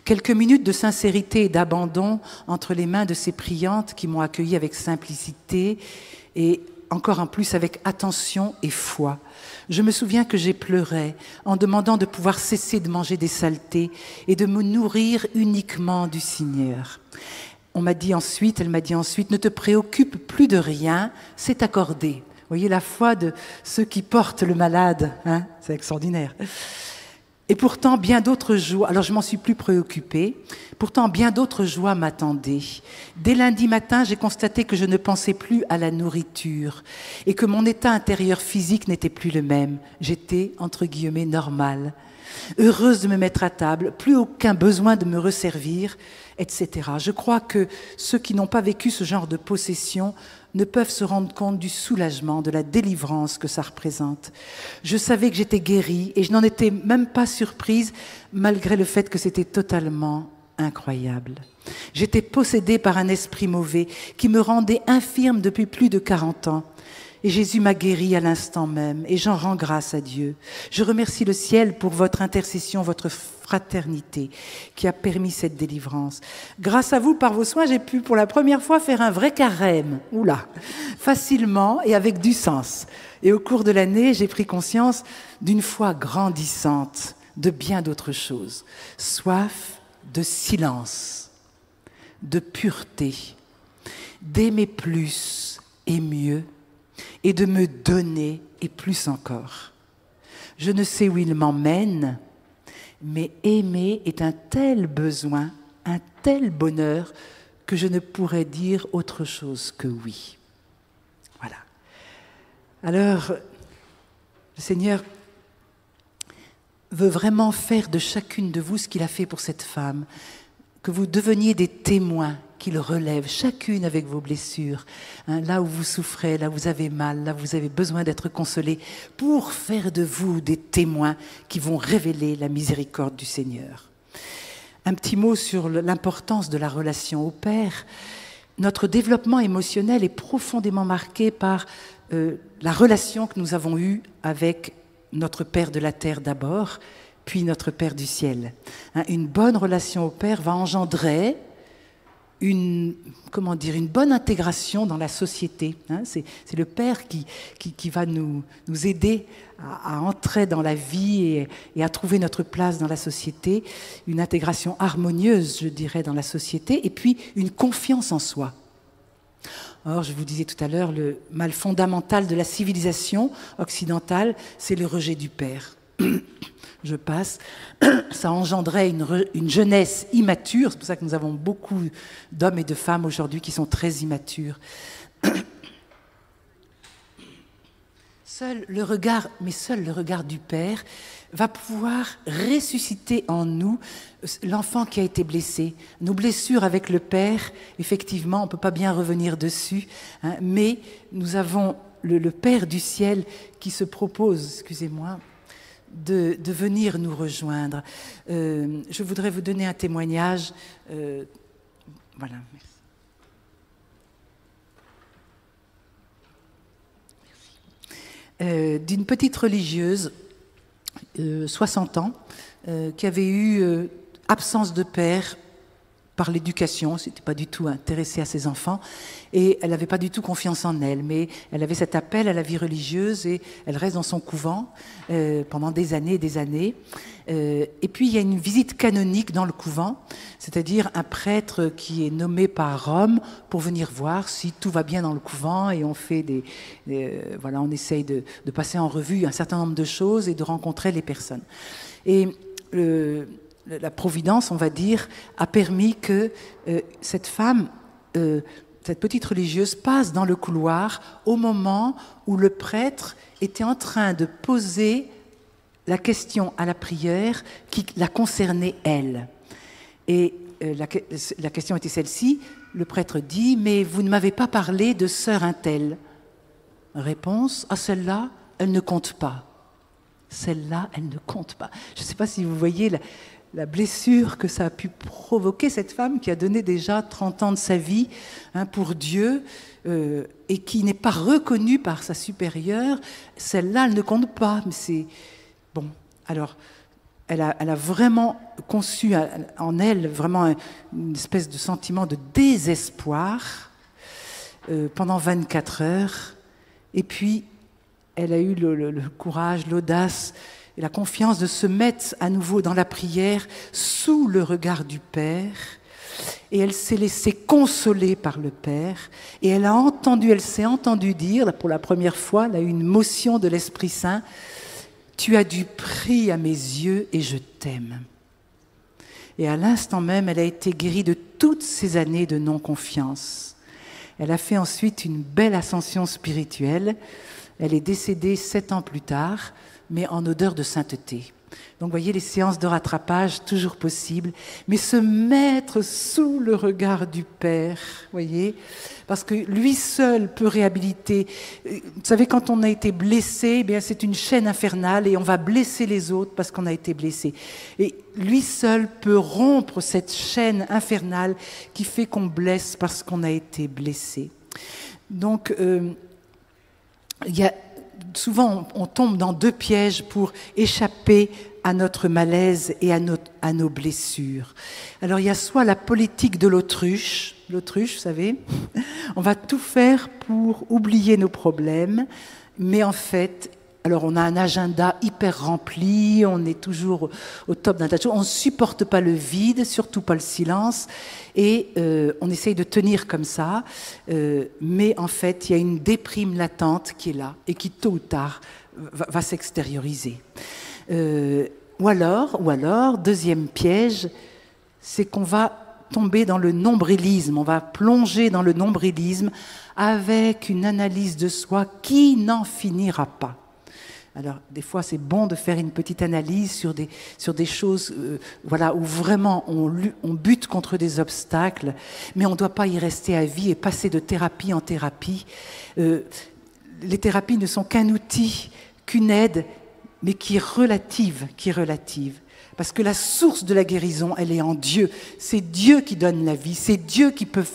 Quelques minutes de sincérité et d'abandon entre les mains de ces priantes qui m'ont accueillie avec simplicité et encore en plus avec attention et foi. Je me souviens que j'ai pleuré en demandant de pouvoir cesser de manger des saletés et de me nourrir uniquement du Seigneur. Elle m'a dit ensuite, ne te préoccupe plus de rien, c'est accordé. Vous voyez la foi de ceux qui portent le malade, c'est extraordinaire. Et pourtant, bien d'autres joies, alors je m'en suis plus préoccupée, pourtant bien d'autres joies m'attendaient. Dès lundi matin, j'ai constaté que je ne pensais plus à la nourriture et que mon état intérieur physique n'était plus le même. J'étais, entre guillemets, normale. Heureuse de me mettre à table, plus aucun besoin de me resservir, etc. Je crois que ceux qui n'ont pas vécu ce genre de possession ne peuvent se rendre compte du soulagement, de la délivrance que ça représente. Je savais que j'étais guérie et je n'en étais même pas surprise, malgré le fait que c'était totalement incroyable. J'étais possédée par un esprit mauvais qui me rendait infirme depuis plus de 40 ans. Et Jésus m'a guérie à l'instant même, et j'en rends grâce à Dieu. Je remercie le ciel pour votre intercession, votre fraternité qui a permis cette délivrance. Grâce à vous, par vos soins, j'ai pu pour la première fois faire un vrai carême, facilement et avec du sens. Et au cours de l'année, j'ai pris conscience d'une foi grandissante de bien d'autres choses. Soif de silence, de pureté, d'aimer plus et mieux, et de me donner, et plus encore. Je ne sais où il m'emmène, mais aimer est un tel besoin, un tel bonheur, que je ne pourrais dire autre chose que oui. Voilà. Alors, le Seigneur veut vraiment faire de chacune de vous ce qu'il a fait pour cette femme, que vous deveniez des témoins qu'il relève, chacune avec vos blessures, là où vous souffrez, là où vous avez mal, là où vous avez besoin d'être consolés, pour faire de vous des témoins qui vont révéler la miséricorde du Seigneur. Un petit mot sur l'importance de la relation au Père. Notre développement émotionnel est profondément marqué par la relation que nous avons eue avec notre Père de la terre d'abord, puis notre Père du ciel. Une bonne relation au Père va engendrer une bonne intégration dans la société. C'est le Père qui va nous aider à entrer dans la vie et à trouver notre place dans la société, une intégration harmonieuse, je dirais, dans la société, et puis une confiance en soi. Or, je vous disais tout à l'heure, le mal fondamental de la civilisation occidentale, c'est le rejet du Père. je passe, ça engendrait une jeunesse immature. C'est pour ça que nous avons beaucoup d'hommes et de femmes aujourd'hui qui sont très immatures. Seul le regard du Père va pouvoir ressusciter en nous l'enfant qui a été blessé. Nos blessures avec le Père, effectivement, on ne peut pas bien revenir dessus, hein, mais nous avons le Père du ciel qui se propose, excusez-moi, de venir nous rejoindre. Je voudrais vous donner un témoignage. Voilà, merci. D'une petite religieuse, 60 ans, qui avait eu absence de père par l'éducation, elle n'était pas du tout intéressée à ses enfants, et elle n'avait pas du tout confiance en elle, mais elle avait cet appel à la vie religieuse, et elle reste dans son couvent pendant des années et des années. Et puis il y a une visite canonique dans le couvent, c'est-à-dire un prêtre qui est nommé par Rome pour venir voir si tout va bien dans le couvent, et on fait voilà, on essaye de passer en revue un certain nombre de choses et de rencontrer les personnes. Et la providence, on va dire, a permis que cette femme, cette petite religieuse, passe dans le couloir au moment où le prêtre était en train de poser la question à la prière qui la concernait elle. Et la question était celle-ci. Le prêtre dit « Mais vous ne m'avez pas parlé de sœur un-telle » Réponse « Ah, celle-là, elle ne compte pas. Celle-là, elle ne compte pas. » Je ne sais pas si vous voyez la blessure que ça a pu provoquer, cette femme qui a donné déjà 30 ans de sa vie pour Dieu et qui n'est pas reconnue par sa supérieure. Celle-là, elle ne compte pas. Mais c'est bon. Alors, elle a vraiment conçu en elle vraiment une espèce de sentiment de désespoir pendant 24 heures. Et puis, elle a eu le courage, l'audace et la confiance de se mettre à nouveau dans la prière sous le regard du Père. Et elle s'est laissée consoler par le Père. Et elle s'est entendue dire, pour la première fois, elle a eu une motion de l'Esprit Saint, « Tu as du prix à mes yeux et je t'aime. » Et à l'instant même, elle a été guérie de toutes ces années de non-confiance. Elle a fait ensuite une belle ascension spirituelle. Elle est décédée 7 ans plus tard, mais en odeur de sainteté. Donc, vous voyez, les séances de rattrapage, toujours possibles, mais se mettre sous le regard du Père, voyez, parce que lui seul peut réhabiliter. Vous savez, quand on a été blessé, eh bien, c'est une chaîne infernale et on va blesser les autres parce qu'on a été blessé. Et lui seul peut rompre cette chaîne infernale qui fait qu'on blesse parce qu'on a été blessé. Donc, souvent, on tombe dans 2 pièges pour échapper à notre malaise et à nos blessures. Alors, il y a soit la politique de l'autruche, vous savez, on va tout faire pour oublier nos problèmes, mais en fait, alors on a un agenda hyper rempli, on est toujours au top d'un tas de choses, on ne supporte pas le vide, surtout pas le silence, et on essaye de tenir comme ça, mais en fait, il y a une déprime latente qui est là, et qui tôt ou tard va s'extérioriser. Ou alors, deuxième piège, c'est qu'on va tomber dans le nombrilisme, on va plonger dans le nombrilisme avec une analyse de soi qui n'en finira pas. Alors, des fois, c'est bon de faire une petite analyse sur des choses voilà, où vraiment on bute contre des obstacles, mais on ne doit pas y rester à vie et passer de thérapie en thérapie. Les thérapies ne sont qu'un outil, qu'une aide, mais qui est relative. Parce que la source de la guérison, elle est en Dieu. C'est Dieu qui donne la vie, c'est Dieu qui peut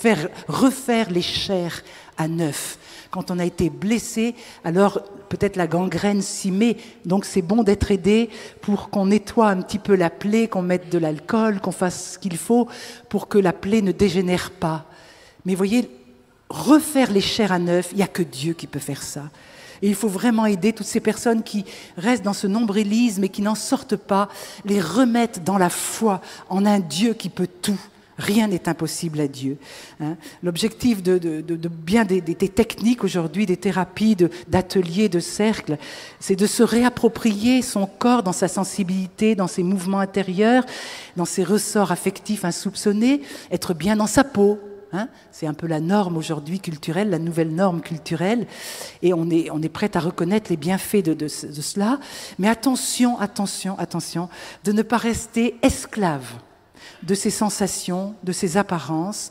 refaire les chairs à neuf. Quand on a été blessé, alors peut-être la gangrène s'y met. Donc c'est bon d'être aidé pour qu'on nettoie un petit peu la plaie, qu'on mette de l'alcool, qu'on fasse ce qu'il faut pour que la plaie ne dégénère pas. Mais voyez, refaire les chairs à neuf, il n'y a que Dieu qui peut faire ça. Et il faut vraiment aider toutes ces personnes qui restent dans ce nombrilisme et qui n'en sortent pas, les remettre dans la foi en un Dieu qui peut tout. Rien n'est impossible à Dieu. Hein. L'objectif de bien des techniques aujourd'hui, des thérapies, d'ateliers, de cercles, c'est de se réapproprier son corps dans sa sensibilité, dans ses mouvements intérieurs, dans ses ressorts affectifs insoupçonnés, être bien dans sa peau. Hein. C'est un peu la norme aujourd'hui culturelle, la nouvelle norme culturelle, et on est prêt à reconnaître les bienfaits de cela. Mais attention, attention, attention, de ne pas rester esclave de ces sensations, de ces apparences,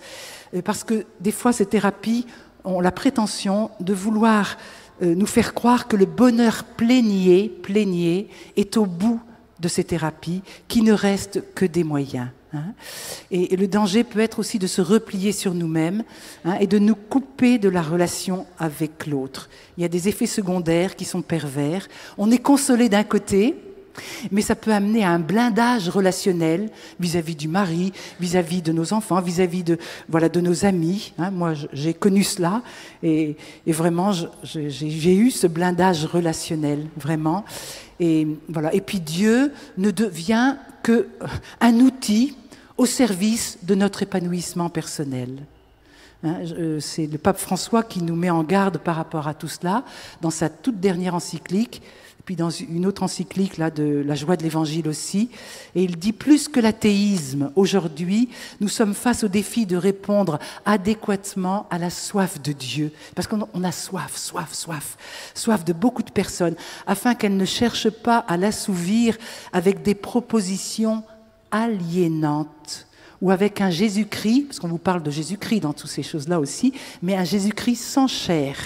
parce que des fois ces thérapies ont la prétention de vouloir nous faire croire que le bonheur plénier est au bout de ces thérapies, qui ne restent que des moyens. Hein. Et le danger peut être aussi de se replier sur nous-mêmes, hein, et de nous couper de la relation avec l'autre. Il y a des effets secondaires qui sont pervers. On est consolé d'un côté, mais ça peut amener à un blindage relationnel vis-à-vis du mari, vis-à-vis de nos enfants, vis-à-vis de nos amis. Hein, moi, j'ai connu cela et vraiment, j'ai eu ce blindage relationnel, vraiment. Et voilà. Et puis Dieu ne devient qu'un outil au service de notre épanouissement personnel. Hein, c'est le pape François qui nous met en garde par rapport à tout cela dans sa toute dernière encyclique. Puis dans une autre encyclique là, de la joie de l'Évangile aussi, et il dit plus que l'athéisme, aujourd'hui, nous sommes face au défi de répondre adéquatement à la soif de Dieu, parce qu'on a soif de beaucoup de personnes, afin qu'elles ne cherchent pas à l'assouvir avec des propositions aliénantes, ou avec un Jésus-Christ, parce qu'on vous parle de Jésus-Christ dans toutes ces choses-là aussi, mais un Jésus-Christ sans chair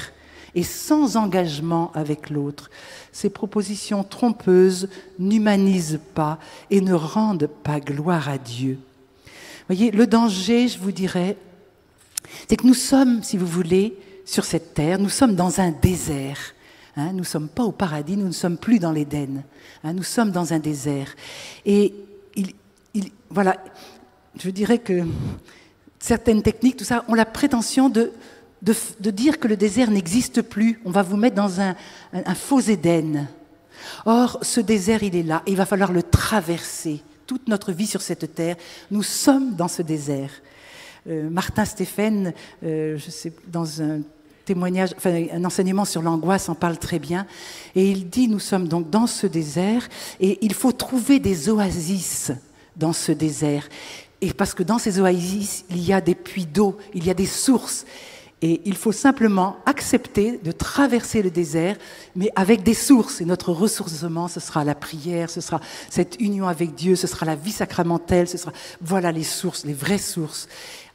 et sans engagement avec l'autre. Ces propositions trompeuses n'humanisent pas et ne rendent pas gloire à Dieu. Vous voyez, le danger, je vous dirais, c'est que nous sommes, si vous voulez, sur cette terre, nous sommes dans un désert. Hein, nous ne sommes pas au paradis, nous ne sommes plus dans l'Éden. Hein, nous sommes dans un désert. Et voilà, je dirais que certaines techniques, tout ça, ont la prétention de dire que le désert n'existe plus. On va vous mettre dans un faux Éden. Or, ce désert, il est là. Et il va falloir le traverser. Toute notre vie sur cette terre, nous sommes dans ce désert. Martin Stephen, je sais, dans un témoignage, enfin, un enseignement sur l'angoisse en parle très bien. Et il dit, nous sommes donc dans ce désert et il faut trouver des oasis dans ce désert. Et parce que dans ces oasis, il y a des puits d'eau, il y a des sources. Et il faut simplement accepter de traverser le désert, mais avec des sources. Et notre ressourcement, ce sera la prière, ce sera cette union avec Dieu, ce sera la vie sacramentelle, ce sera, voilà les sources, les vraies sources.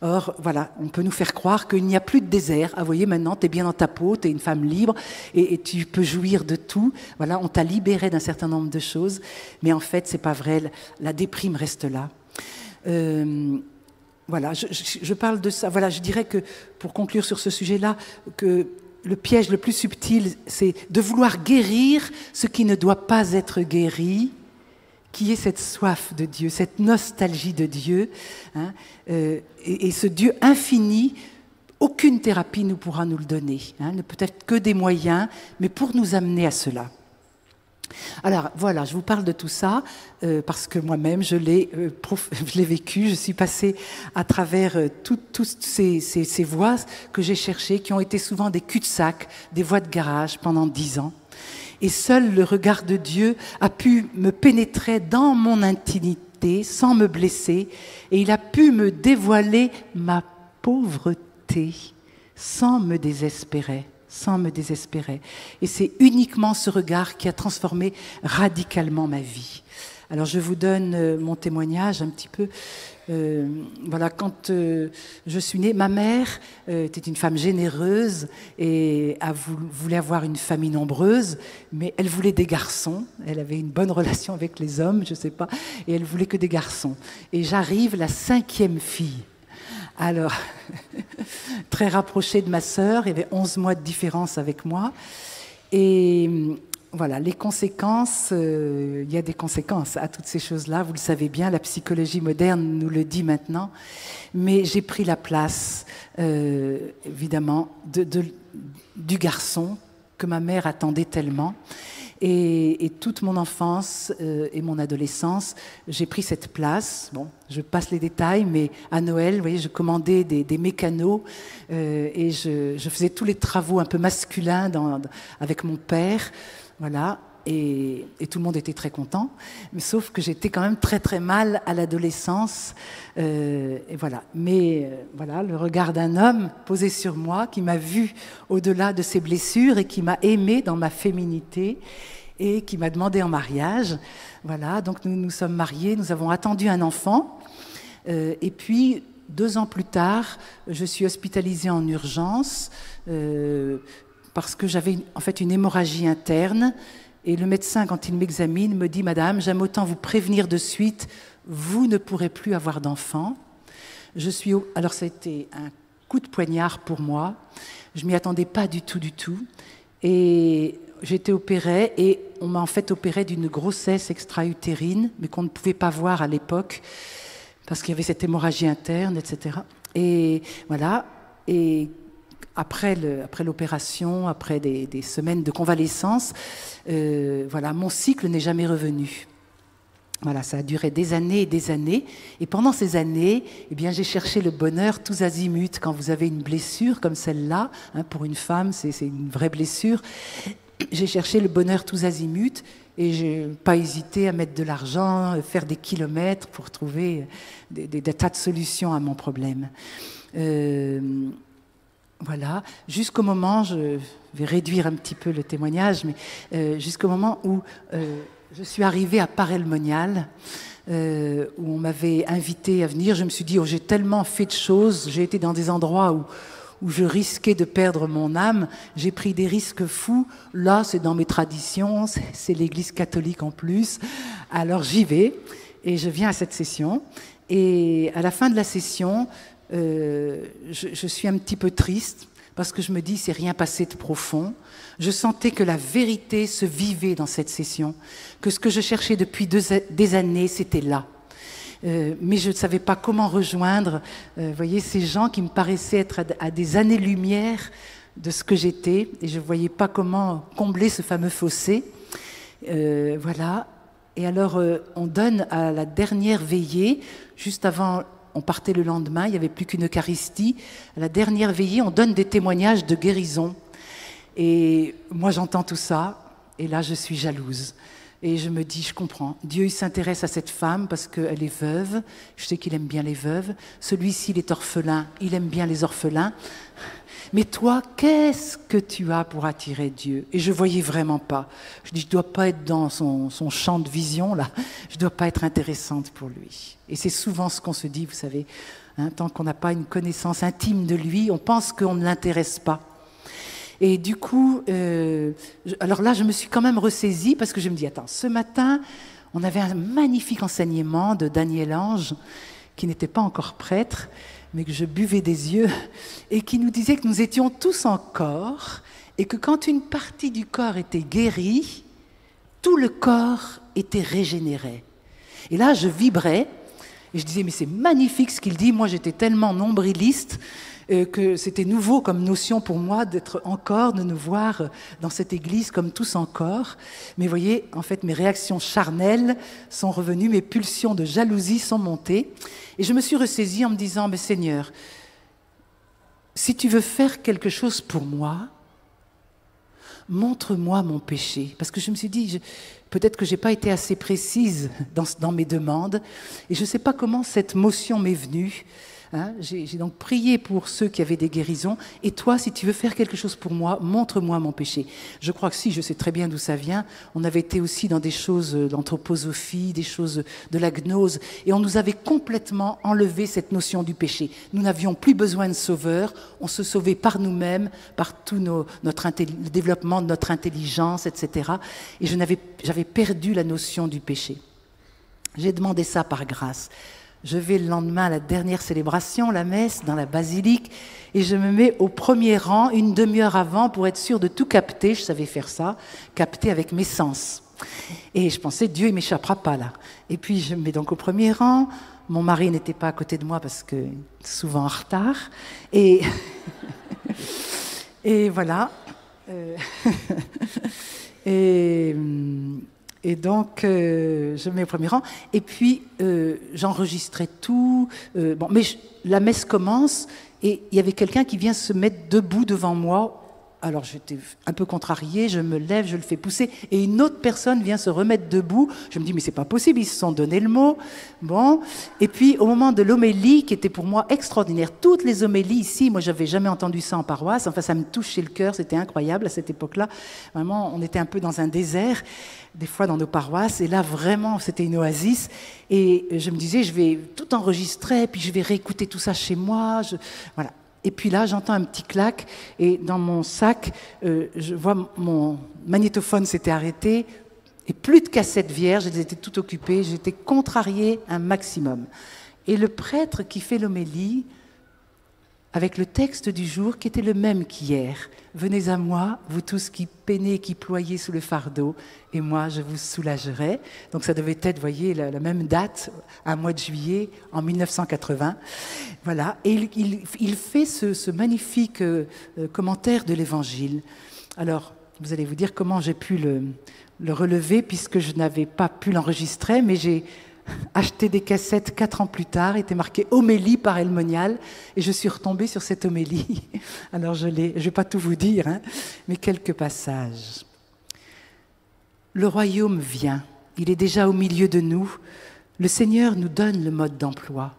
Or, voilà, on peut nous faire croire qu'il n'y a plus de désert. Ah, vous voyez, maintenant, tu es bien dans ta peau, tu es une femme libre et tu peux jouir de tout. Voilà, on t'a libéré d'un certain nombre de choses. Mais en fait, c'est pas vrai, la déprime reste là. Voilà, je parle de ça. Voilà, je dirais que, pour conclure sur ce sujet-là, que le piège le plus subtil, c'est de vouloir guérir ce qui ne doit pas être guéri, qui est cette soif de Dieu, cette nostalgie de Dieu, hein, et ce Dieu infini. Aucune thérapie ne pourra nous le donner, hein, ne peut être que des moyens, mais pour nous amener à cela. Alors voilà, je vous parle de tout ça parce que moi-même je l'ai vécu, je suis passée à travers toutes ces voies que j'ai cherchées, qui ont été souvent des cul-de-sac, des voies de garage pendant 10 ans. Et seul le regard de Dieu a pu me pénétrer dans mon intimité sans me blesser, et il a pu me dévoiler ma pauvreté sans me désespérer. Et c'est uniquement ce regard qui a transformé radicalement ma vie. Alors je vous donne mon témoignage un petit peu. Voilà, quand je suis née, ma mère était une femme généreuse et voulait avoir une famille nombreuse, mais elle voulait des garçons. Elle avait une bonne relation avec les hommes, je ne sais pas, et elle voulait que des garçons. Et j'arrive la 5e fille. Alors, très rapprochée de ma sœur, il y avait 11 mois de différence avec moi. Et voilà, les conséquences, il y a des conséquences à toutes ces choses-là, vous le savez bien, la psychologie moderne nous le dit maintenant. Mais j'ai pris la place, évidemment, du garçon que ma mère attendait tellement. Et toute mon enfance et mon adolescence, j'ai pris cette place. Bon, je passe les détails, mais à Noël, vous voyez, je commandais des mécanos et je faisais tous les travaux un peu masculins avec mon père. Voilà. Et tout le monde était très content, mais sauf que j'étais quand même très très mal à l'adolescence. Et voilà. Mais voilà, le regard d'un homme posé sur moi, qui m'a vu au-delà de ses blessures et qui m'a aimé dans ma féminité et qui m'a demandé en mariage. Voilà, donc nous nous sommes mariés, nous avons attendu un enfant. Et puis, 2 ans plus tard, je suis hospitalisée en urgence parce que j'avais en fait une hémorragie interne. Et le médecin, quand il m'examine, me dit « Madame, j'aime autant vous prévenir de suite, vous ne pourrez plus avoir d'enfant. » Alors ça a été un coup de poignard pour moi. Je m'y attendais pas du tout, du tout. Et j'ai été opérée et on m'a en fait opérée d'une grossesse extra-utérine, mais qu'on ne pouvait pas voir à l'époque parce qu'il y avait cette hémorragie interne, etc. Et voilà. Et après l'opération, après des semaines de convalescence, voilà, mon cycle n'est jamais revenu. Voilà, ça a duré des années et des années. Et pendant ces années, eh bien, j'ai cherché le bonheur tous azimuts. Quand vous avez une blessure comme celle-là, hein, pour une femme, c'est une vraie blessure, j'ai cherché le bonheur tous azimuts et je n'ai pas hésité à mettre de l'argent, faire des kilomètres pour trouver des tas de solutions à mon problème. Voilà, jusqu'au moment, je vais réduire un petit peu le témoignage, mais jusqu'au moment où je suis arrivée à Paray-le-Monial, où on m'avait invitée à venir. Je me suis dit, oh, j'ai tellement fait de choses, j'ai été dans des endroits où je risquais de perdre mon âme, j'ai pris des risques fous. Là, c'est dans mes traditions, c'est l'Église catholique en plus. Alors j'y vais, et je viens à cette session. Et à la fin de la session, je suis un petit peu triste parce que je me dis c'est rien passé de profond. Je sentais que la vérité se vivait dans cette session, que ce que je cherchais depuis des années, c'était là. Mais je ne savais pas comment rejoindre, voyez, ces gens qui me paraissaient être à des années-lumière de ce que j'étais, et je ne voyais pas comment combler ce fameux fossé. Voilà. Et alors, on donne à la dernière veillée, juste avant. On partait le lendemain, il n'y avait plus qu'une Eucharistie. À la dernière veillée, on donne des témoignages de guérison. Et moi, j'entends tout ça, et là, je suis jalouse. Et je me dis, je comprends. Dieu, il s'intéresse à cette femme parce qu'elle est veuve. Je sais qu'il aime bien les veuves. Celui-ci, il est orphelin. Il aime bien les orphelins. Mais toi, qu'est-ce que tu as pour attirer Dieu? Et je ne voyais vraiment pas. Je dis, je ne dois pas être dans son champ de vision, là. Je ne dois pas être intéressante pour lui. Et c'est souvent ce qu'on se dit, vous savez. Hein, tant qu'on n'a pas une connaissance intime de lui, on pense qu'on ne l'intéresse pas. Et du coup, alors là, je me suis quand même ressaisie parce que je me dis, attends, ce matin, on avait un magnifique enseignement de Daniel Ange, qui n'était pas encore prêtre, mais que je buvais des yeux, et qui nous disait que nous étions tous en corps, et que quand une partie du corps était guérie, tout le corps était régénéré. Et là, je vibrais, et je disais, mais c'est magnifique ce qu'il dit. Moi, j'étais tellement nombriliste que c'était nouveau comme notion pour moi d'être en corps, de nous voir dans cette église comme tous en corps. Mais vous voyez, en fait, mes réactions charnelles sont revenues, mes pulsions de jalousie sont montées. Et je me suis ressaisie en me disant, mais Seigneur, si tu veux faire quelque chose pour moi, montre-moi mon péché. Parce que je me suis dit, peut-être que je n'ai pas été assez précise dans mes demandes, et je ne sais pas comment cette motion m'est venue. Hein, j'ai donc prié pour ceux qui avaient des guérisons. Et toi, si tu veux faire quelque chose pour moi, montre-moi mon péché. Je crois que si, je sais très bien d'où ça vient. On avait été aussi dans des choses d'anthroposophie, des choses de la gnose. Et on nous avait complètement enlevé cette notion du péché. Nous n'avions plus besoin de sauveur. On se sauvait par nous-mêmes, par tout le développement de notre intelligence, etc. Et j'avais perdu la notion du péché. J'ai demandé ça par grâce. Je vais le lendemain à la dernière célébration, la messe, dans la basilique, et je me mets au premier rang, une demi-heure avant, pour être sûre de tout capter. Je savais faire ça, capter avec mes sens. Et je pensais, Dieu, il ne m'échappera pas là. Et puis je me mets donc au premier rang. Mon mari n'était pas à côté de moi parce que souvent en retard. Et, et voilà. Et, et donc, je me mets au premier rang. Et puis, j'enregistrais tout. La messe commence et il y avait quelqu'un qui vient se mettre debout devant moi. Alors, j'étais un peu contrariée, je me lève, je le fais pousser. Et une autre personne vient se remettre debout. Je me dis, mais c'est pas possible, ils se sont donné le mot. Bon. Et puis, au moment de l'homélie, qui était pour moi extraordinaire, toutes les homélies ici, moi, j'avais jamais entendu ça en paroisse. Enfin, ça me touchait le cœur, c'était incroyable à cette époque-là. Vraiment, on était un peu dans un désert, des fois dans nos paroisses. Et là, vraiment, c'était une oasis. Et je me disais, je vais tout enregistrer, puis je vais réécouter tout ça chez moi. Voilà. Et puis là, j'entends un petit clac, et dans mon sac, je vois mon magnétophone s'était arrêté, et plus de cassettes vierges, elles étaient toutes occupées, j'étais contrariée un maximum. Et le prêtre qui fait l'homélie, avec le texte du jour qui était le même qu'hier. Venez à moi, vous tous qui peinez et qui ployez sous le fardeau, et moi je vous soulagerai. Donc ça devait être, vous voyez, la même date, un mois de juillet en 1980. Voilà, et il fait ce magnifique commentaire de l'Évangile. Alors, vous allez vous dire comment j'ai pu le relever, puisque je n'avais pas pu l'enregistrer, mais j'ai acheté des cassettes 4 ans plus tard, était marqué Homélie par El Monial, et je suis retombée sur cette homélie. Alors je ne vais pas tout vous dire, hein, mais quelques passages. Le royaume vient, il est déjà au milieu de nous. Le Seigneur nous donne le mode d'emploi.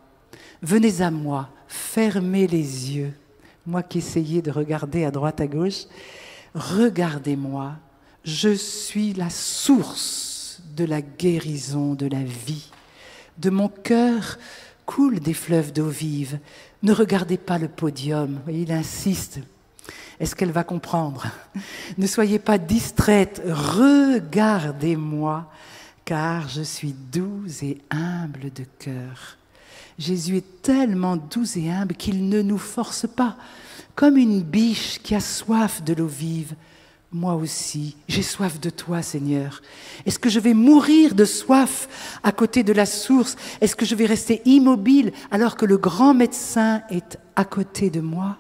Venez à moi, fermez les yeux. Moi qui essayais de regarder à droite, à gauche, regardez-moi, je suis la source de la guérison, de la vie. De mon cœur coulent des fleuves d'eau vive. Ne regardez pas le podium. Vous voyez, il insiste. Est-ce qu'elle va comprendre? Ne soyez pas distraite. Regardez-moi, car je suis doux et humble de cœur. Jésus est tellement doux et humble qu'il ne nous force pas. Comme une biche qui a soif de l'eau vive. Moi aussi, j'ai soif de toi, Seigneur. Est-ce que je vais mourir de soif à côté de la source? Est-ce que je vais rester immobile alors que le grand médecin est à côté de moi?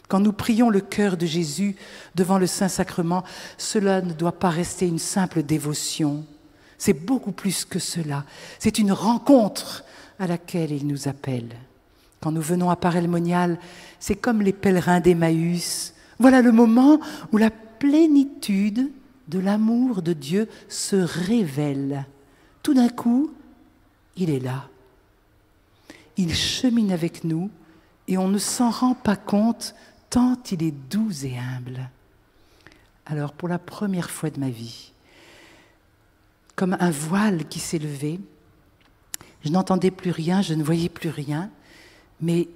Quand nous prions le cœur de Jésus devant le Saint-Sacrement, cela ne doit pas rester une simple dévotion. C'est beaucoup plus que cela. C'est une rencontre à laquelle il nous appelle. Quand nous venons à Paray-le-Monial, c'est comme les pèlerins d'Emmaüs. Voilà le moment où la plénitude de l'amour de Dieu se révèle. Tout d'un coup, il est là. Il chemine avec nous et on ne s'en rend pas compte tant il est doux et humble. Alors, pour la première fois de ma vie, comme un voile qui s'est levé, je n'entendais plus rien, je ne voyais plus rien, mais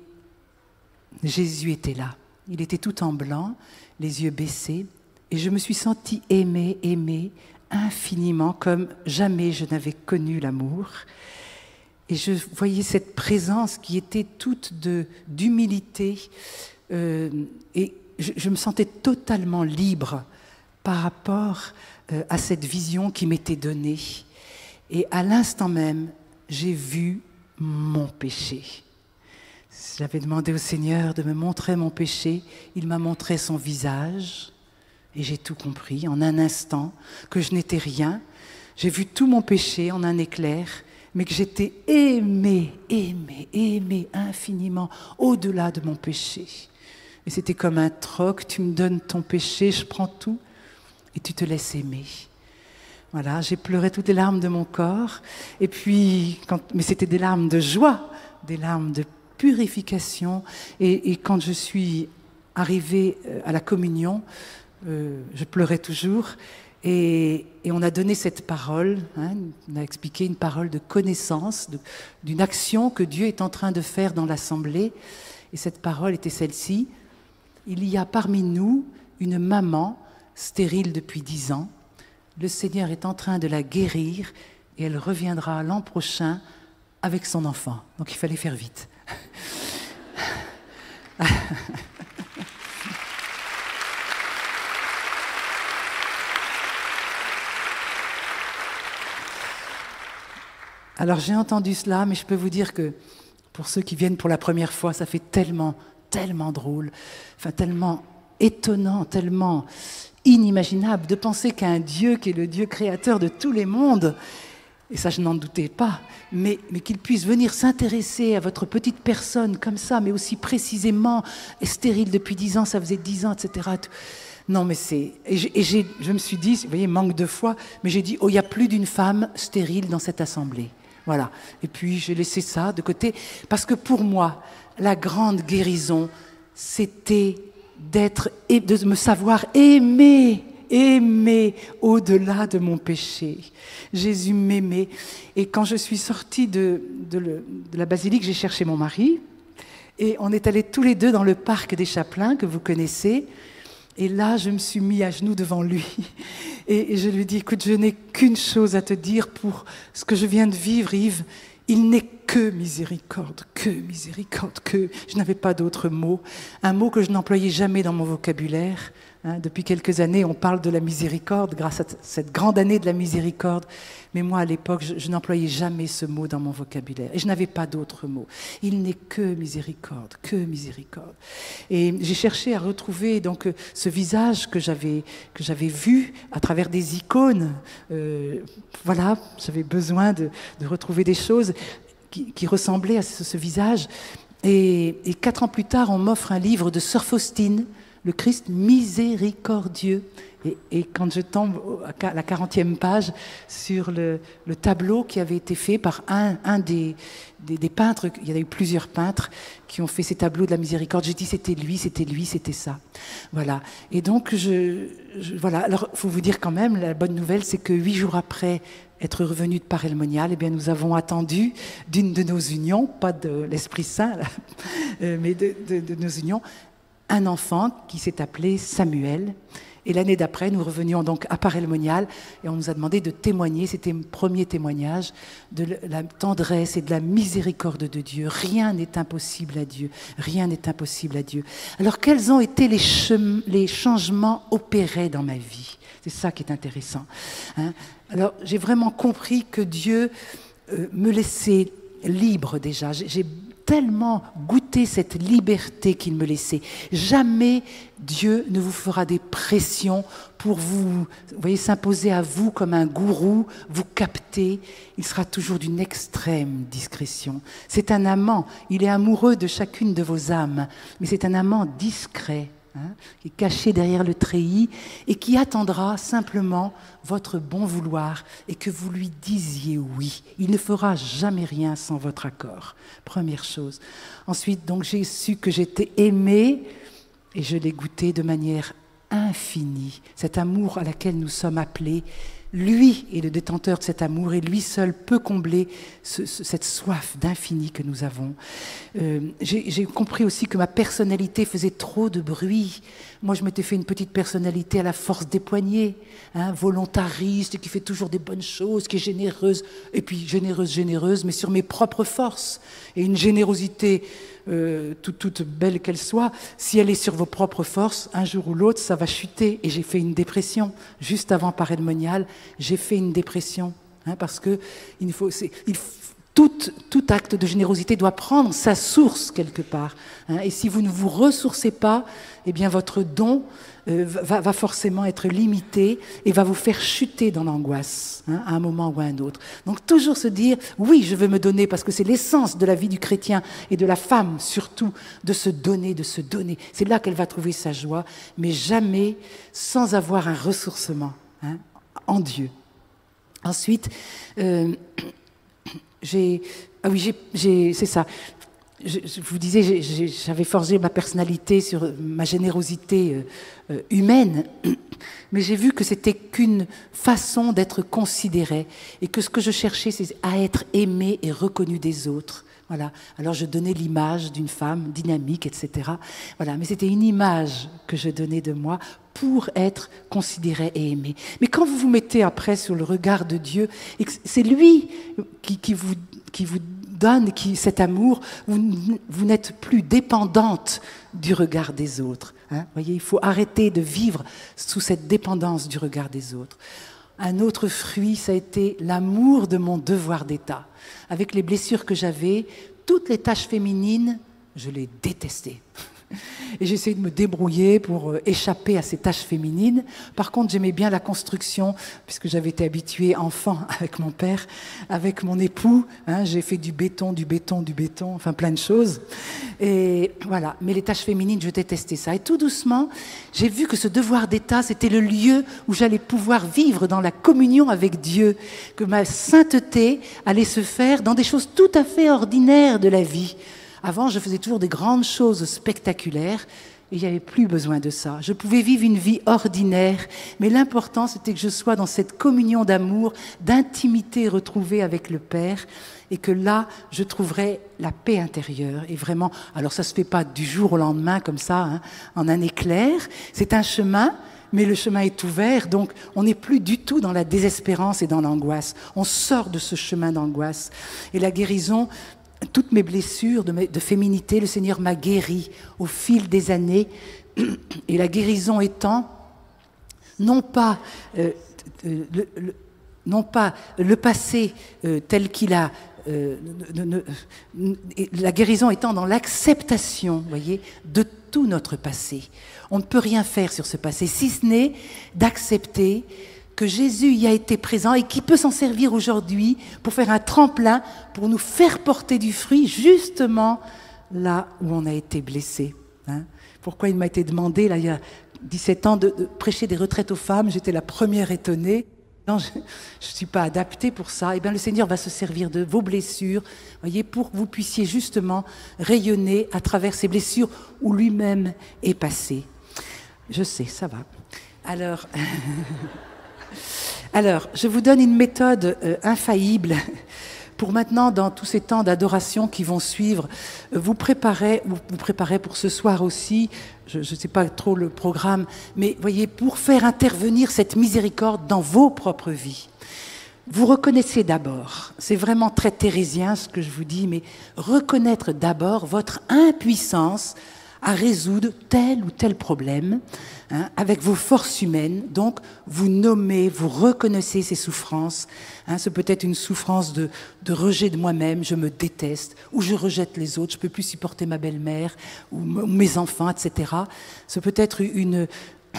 Jésus était là. Il était tout en blanc, les yeux baissés, et je me suis sentie aimée infiniment, comme jamais je n'avais connu l'amour. Et je voyais cette présence qui était toute d'humilité, et je me sentais totalement libre par rapport à cette vision qui m'était donnée. Et à l'instant même, j'ai vu mon péché. J'avais demandé au Seigneur de me montrer mon péché. Il m'a montré son visage et j'ai tout compris en un instant, que je n'étais rien. J'ai vu tout mon péché en un éclair, mais que j'étais aimée infiniment au-delà de mon péché. Et c'était comme un troc, tu me donnes ton péché, je prends tout et tu te laisses aimer. Voilà, j'ai pleuré toutes les larmes de mon corps, et puis, mais c'était des larmes de joie, des larmes de purification, et quand je suis arrivée à la communion, je pleurais toujours, et on a donné cette parole, hein, on a expliqué une parole de connaissance, d'une action que Dieu est en train de faire dans l'Assemblée, et cette parole était celle-ci: il y a parmi nous une maman stérile depuis 10 ans, le Seigneur est en train de la guérir, et elle reviendra l'an prochain avec son enfant. Donc il fallait faire vite. Alors j'ai entendu cela, mais je peux vous dire que pour ceux qui viennent pour la première fois, ça fait tellement drôle, enfin tellement étonnant, tellement inimaginable de penser qu'un Dieu qui est le Dieu créateur de tous les mondes, et ça je n'en doutais pas, mais qu'il puisse venir s'intéresser à votre petite personne comme ça, mais aussi précisément, stérile depuis 10 ans, ça faisait 10 ans, etc. Non, mais c'est... je me suis dit, vous voyez, manque de foi, mais j'ai dit, oh, il n'y a plus d'une femme stérile dans cette assemblée. Voilà. Et puis, j'ai laissé ça de côté, parce que pour moi, la grande guérison, c'était de me savoir aimer au-delà de mon péché. Jésus m'aimait. Et quand je suis sortie de la basilique, j'ai cherché mon mari, et on est allés tous les deux dans le parc des Chapelains, que vous connaissez. Et là, je me suis mis à genoux devant lui et je lui dis, écoute, je n'ai qu'une chose à te dire pour ce que je viens de vivre, Yves. Il n'est que miséricorde, que miséricorde, que... Je n'avais pas d'autre mot. Un mot que je n'employais jamais dans mon vocabulaire. Depuis quelques années, on parle de la miséricorde, grâce à cette grande année de la miséricorde. Mais moi, à l'époque, je n'employais jamais ce mot dans mon vocabulaire. Et je n'avais pas d'autre mot. Il n'est que miséricorde, que miséricorde. Et j'ai cherché à retrouver donc ce visage que j'avais vu à travers des icônes. Voilà, j'avais besoin de retrouver des choses qui ressemblaient à ce visage. Et 4 ans plus tard, on m'offre un livre de Sœur Faustine, le Christ miséricordieux. Et quand je tombe à la 40e page sur le tableau qui avait été fait par un des peintres, il y en a eu plusieurs peintres qui ont fait ces tableaux de la miséricorde, j'ai dit c'était lui, c'était ça. Voilà. Et donc, voilà. Alors, il faut vous dire quand même, la bonne nouvelle, c'est que 8 jours après être revenu de Paray-le-Monial, eh bien, nous avons attendu d'une de nos unions, pas de l'Esprit Saint, là, mais de nos unions, un enfant qui s'est appelé Samuel. Et l'année d'après, nous revenions donc à Paray-le-Monial et on nous a demandé de témoigner, c'était mon premier témoignage, de la tendresse et de la miséricorde de Dieu. Rien n'est impossible à Dieu, rien n'est impossible à Dieu. Alors, quels ont été les changements opérés dans ma vie? C'est ça qui est intéressant. Alors, j'ai vraiment compris que Dieu me laissait libre déjà. J'ai tellement goûté cette liberté qu'il me laissait. Jamais Dieu ne vous fera des pressions pour vous voyez, s'imposer à vous comme un gourou, vous capter. Il sera toujours d'une extrême discrétion. C'est un amant, il est amoureux de chacune de vos âmes, mais c'est un amant discret, qui est caché derrière le treillis et qui attendra simplement votre bon vouloir et que vous lui disiez oui. Il ne fera jamais rien sans votre accord. Première chose. Ensuite, donc, j'ai su que j'étais aimée et je l'ai goûté de manière infinie. Cet amour à laquelle nous sommes appelés, lui est le détenteur de cet amour et lui seul peut combler cette soif d'infini que nous avons. J'ai compris aussi que ma personnalité faisait trop de bruit. Moi, je m'étais fait une petite personnalité à la force des poignets, volontariste, qui fait toujours des bonnes choses, qui est généreuse, et puis généreuse, mais sur mes propres forces. Et une générosité toute belle qu'elle soit, si elle est sur vos propres forces, un jour ou l'autre, ça va chuter. Et j'ai fait une dépression. Juste avant Paray-le-Monial, j'ai fait une dépression. Parce que tout acte de générosité doit prendre sa source quelque part. Et si vous ne vous ressourcez pas, eh bien votre don va forcément être limité et va vous faire chuter dans l'angoisse, à un moment ou à un autre. Donc toujours se dire, oui, je veux me donner, parce que c'est l'essence de la vie du chrétien et de la femme surtout, de se donner, de se donner. C'est là qu'elle va trouver sa joie, mais jamais sans avoir un ressourcement en Dieu. Ensuite, c'est ça. Je vous disais, j'avais forgé ma personnalité sur ma générosité humaine, mais j'ai vu que c'était qu'une façon d'être considérée et que ce que je cherchais, c'est à être aimé et reconnu des autres. Voilà. Alors je donnais l'image d'une femme dynamique, etc. Voilà. Mais c'était une image que je donnais de moi pour être considérée et aimée. Mais quand vous vous mettez après sur le regard de Dieu, et que c'est lui qui vous donne cet amour, vous n'êtes plus dépendante du regard des autres. Voyez, il faut arrêter de vivre sous cette dépendance du regard des autres. Un autre fruit, ça a été l'amour de mon devoir d'État. Avec les blessures que j'avais, toutes les tâches féminines, je les détestais. Et j'essayais de me débrouiller pour échapper à ces tâches féminines. Par contre, j'aimais bien la construction, puisque j'avais été habituée enfant avec mon père, avec mon époux. Hein, j'ai fait du béton, enfin plein de choses. Et voilà. Mais les tâches féminines, je détestais ça. Et tout doucement, j'ai vu que ce devoir d'État, c'était le lieu où j'allais pouvoir vivre dans la communion avec Dieu, que ma sainteté allait se faire dans des choses tout à fait ordinaires de la vie. Avant, je faisais toujours des grandes choses spectaculaires et il n'y avait plus besoin de ça. Je pouvais vivre une vie ordinaire, mais l'important, c'était que je sois dans cette communion d'amour, d'intimité retrouvée avec le Père et que là, je trouverais la paix intérieure. Et vraiment, alors ça ne se fait pas du jour au lendemain comme ça, hein, en un éclair. C'est un chemin, mais le chemin est ouvert, donc on n'est plus du tout dans la désespérance et dans l'angoisse. On sort de ce chemin d'angoisse. Et la guérison... Toutes mes blessures de féminité, le Seigneur m'a guérie au fil des années. Et la guérison étant, non pas le passé tel qu'il a... la guérison étant dans l'acceptation, voyez, de tout notre passé. On ne peut rien faire sur ce passé, si ce n'est d'accepter que Jésus y a été présent et qui peut s'en servir aujourd'hui pour faire un tremplin, pour nous faire porter du fruit justement là où on a été blessé. Hein. Pourquoi il m'a été demandé, là, il y a 17 ans, de prêcher des retraites aux femmes. J'étais la première étonnée. Non, je ne suis pas adaptée pour ça. Eh bien, le Seigneur va se servir de vos blessures, voyez, pour que vous puissiez justement rayonner à travers ces blessures où lui-même est passé. Je sais, ça va. Alors, je vous donne une méthode infaillible pour maintenant, dans tous ces temps d'adoration qui vont suivre, vous préparez pour ce soir aussi, je ne sais pas trop le programme, mais voyez, pour faire intervenir cette miséricorde dans vos propres vies. Vous reconnaissez d'abord, c'est vraiment très thérésien ce que je vous dis, mais reconnaître d'abord votre impuissance à résoudre tel ou tel problème, hein, avec vos forces humaines. Donc, vous nommez, vous reconnaissez ces souffrances. Hein, c'est peut-être une souffrance de rejet de moi-même, je me déteste, ou je rejette les autres, je ne peux plus supporter ma belle-mère, ou mes enfants, etc. C'est peut-être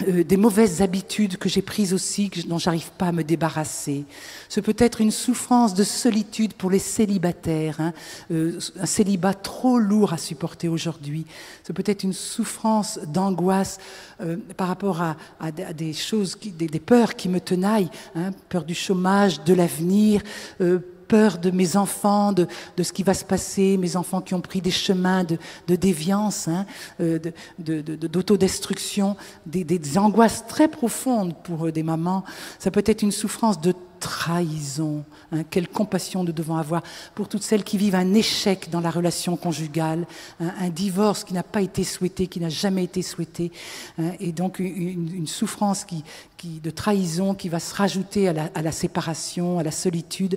des mauvaises habitudes que j'ai prises aussi, dont j'arrive pas à me débarrasser. C'est peut-être une souffrance de solitude pour les célibataires, hein, un célibat trop lourd à supporter aujourd'hui. C'est peut-être une souffrance d'angoisse par rapport à des choses, des peurs qui me tenaillent, hein, peur du chômage, de l'avenir, peur de mes enfants, de ce qui va se passer, mes enfants qui ont pris des chemins de déviance, hein, d'autodestruction, des angoisses très profondes pour des mamans. Ça peut être une souffrance de trahison. Hein, quelle compassion nous devons avoir pour toutes celles qui vivent un échec dans la relation conjugale, hein, un divorce qui n'a pas été souhaité, qui n'a jamais été souhaité, hein, et donc une souffrance de trahison qui va se rajouter à la séparation, à la solitude,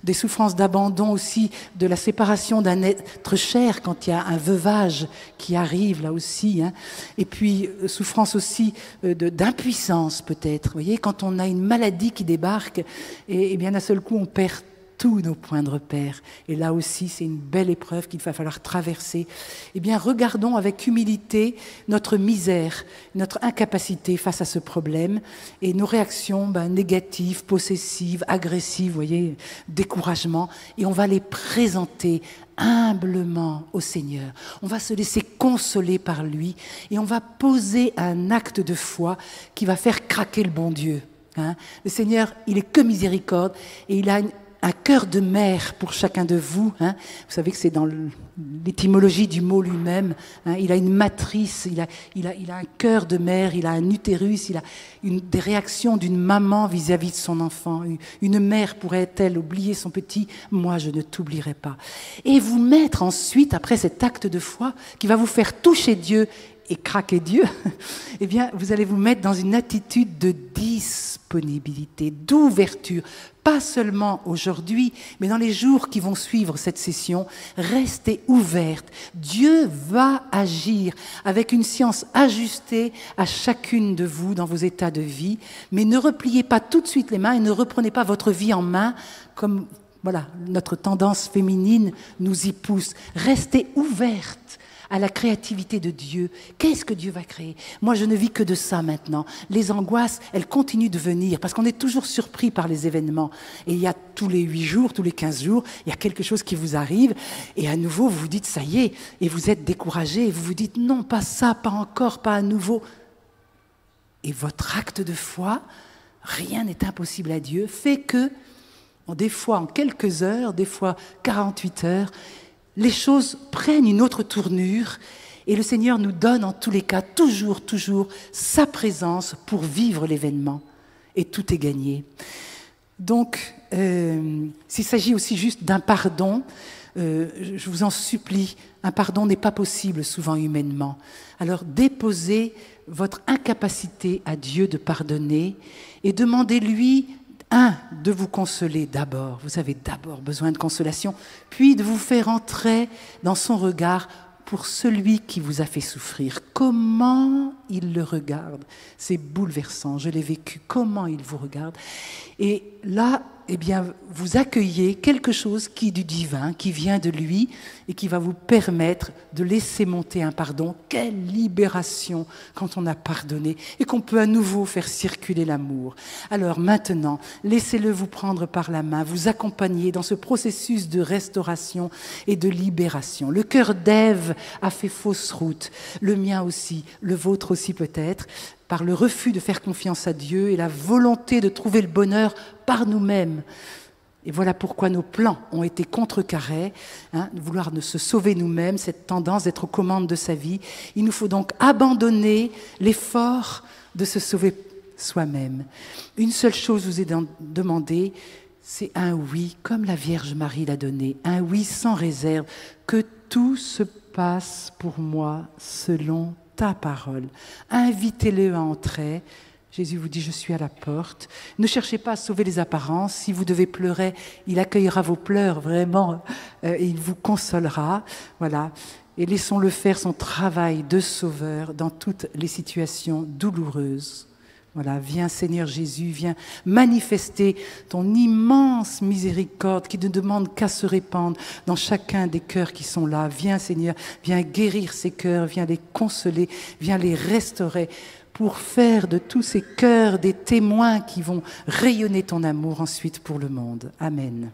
des souffrances d'abandon aussi, de la séparation d'un être cher quand il y a un veuvage qui arrive là aussi, hein, et puis souffrance aussi d'impuissance peut-être, vous voyez, quand on a une maladie qui débarque, et bien d'un seul coup on perd tous nos points de repère. Et là aussi, c'est une belle épreuve qu'il va falloir traverser. Eh bien, regardons avec humilité notre misère, notre incapacité face à ce problème et nos réactions négatives, possessives, agressives, vous voyez, découragement. Et on va les présenter humblement au Seigneur. On va se laisser consoler par lui et on va poser un acte de foi qui va faire craquer le bon Dieu. Hein. Le Seigneur, il est que miséricorde et il a un cœur de mère pour chacun de vous. Hein. Vous savez que c'est dans l'étymologie du mot lui-même. Hein. Il a une matrice, il a un cœur de mère, il a un utérus, il a des réactions d'une maman vis-à-vis de son enfant. Une mère pourrait-elle oublier son petit? Moi, je ne t'oublierai pas. Et vous mettre ensuite, après cet acte de foi, qui va vous faire toucher Dieu et craquer Dieu, eh bien, vous allez vous mettre dans une attitude de disponibilité, d'ouverture, pas seulement aujourd'hui, mais dans les jours qui vont suivre cette session. Restez ouverte. Dieu va agir avec une science ajustée à chacune de vous dans vos états de vie, mais ne repliez pas tout de suite les mains et ne reprenez pas votre vie en main comme, voilà, notre tendance féminine nous y pousse. Restez ouverte à la créativité de Dieu. Qu'est-ce que Dieu va créer? Moi, je ne vis que de ça maintenant. Les angoisses, elles continuent de venir parce qu'on est toujours surpris par les événements. Et il y a tous les 8 jours, tous les 15 jours, il y a quelque chose qui vous arrive et à nouveau, vous vous dites, ça y est, et vous êtes découragé et vous vous dites, non, pas ça, pas encore, pas à nouveau. Et votre acte de foi, rien n'est impossible à Dieu, fait que, des fois en quelques heures, des fois 48 heures, les choses prennent une autre tournure et le Seigneur nous donne en tous les cas toujours sa présence pour vivre l'événement. Et tout est gagné. Donc, s'il s'agit aussi juste d'un pardon, je vous en supplie, un pardon n'est pas possible souvent humainement. Alors déposez votre incapacité à Dieu de pardonner et demandez-lui, de vous consoler d'abord. Vous avez d'abord besoin de consolation, puis de vous faire entrer dans son regard pour celui qui vous a fait souffrir. Comment il le regarde? C'est bouleversant, je l'ai vécu. Comment il vous regarde? Et là, eh bien, vous accueillez quelque chose qui est du divin, qui vient de lui et qui va vous permettre de laisser monter un pardon. Quelle libération quand on a pardonné et qu'on peut à nouveau faire circuler l'amour. Alors maintenant, laissez-le vous prendre par la main, vous accompagner dans ce processus de restauration et de libération. Le cœur d'Ève a fait fausse route, le mien aussi, le vôtre aussi peut-être, par le refus de faire confiance à Dieu et la volonté de trouver le bonheur par nous-mêmes. Et voilà pourquoi nos plans ont été contrecarrés, de vouloir se sauver nous-mêmes, cette tendance d'être aux commandes de sa vie. Il nous faut donc abandonner l'effort de se sauver soi-même. Une seule chose vous est demandée, c'est un oui, comme la Vierge Marie l'a donné, un oui sans réserve, que tout se passe pour moi selon ta parole. Invitez-le à entrer. Jésus vous dit, je suis à la porte. Ne cherchez pas à sauver les apparences. Si vous devez pleurer, il accueillera vos pleurs, vraiment, et il vous consolera. Voilà. Et laissons-le faire son travail de sauveur dans toutes les situations douloureuses. Voilà, viens Seigneur Jésus, viens manifester ton immense miséricorde qui ne demande qu'à se répandre dans chacun des cœurs qui sont là. Viens Seigneur, viens guérir ces cœurs, viens les consoler, viens les restaurer pour faire de tous ces cœurs des témoins qui vont rayonner ton amour ensuite pour le monde. Amen.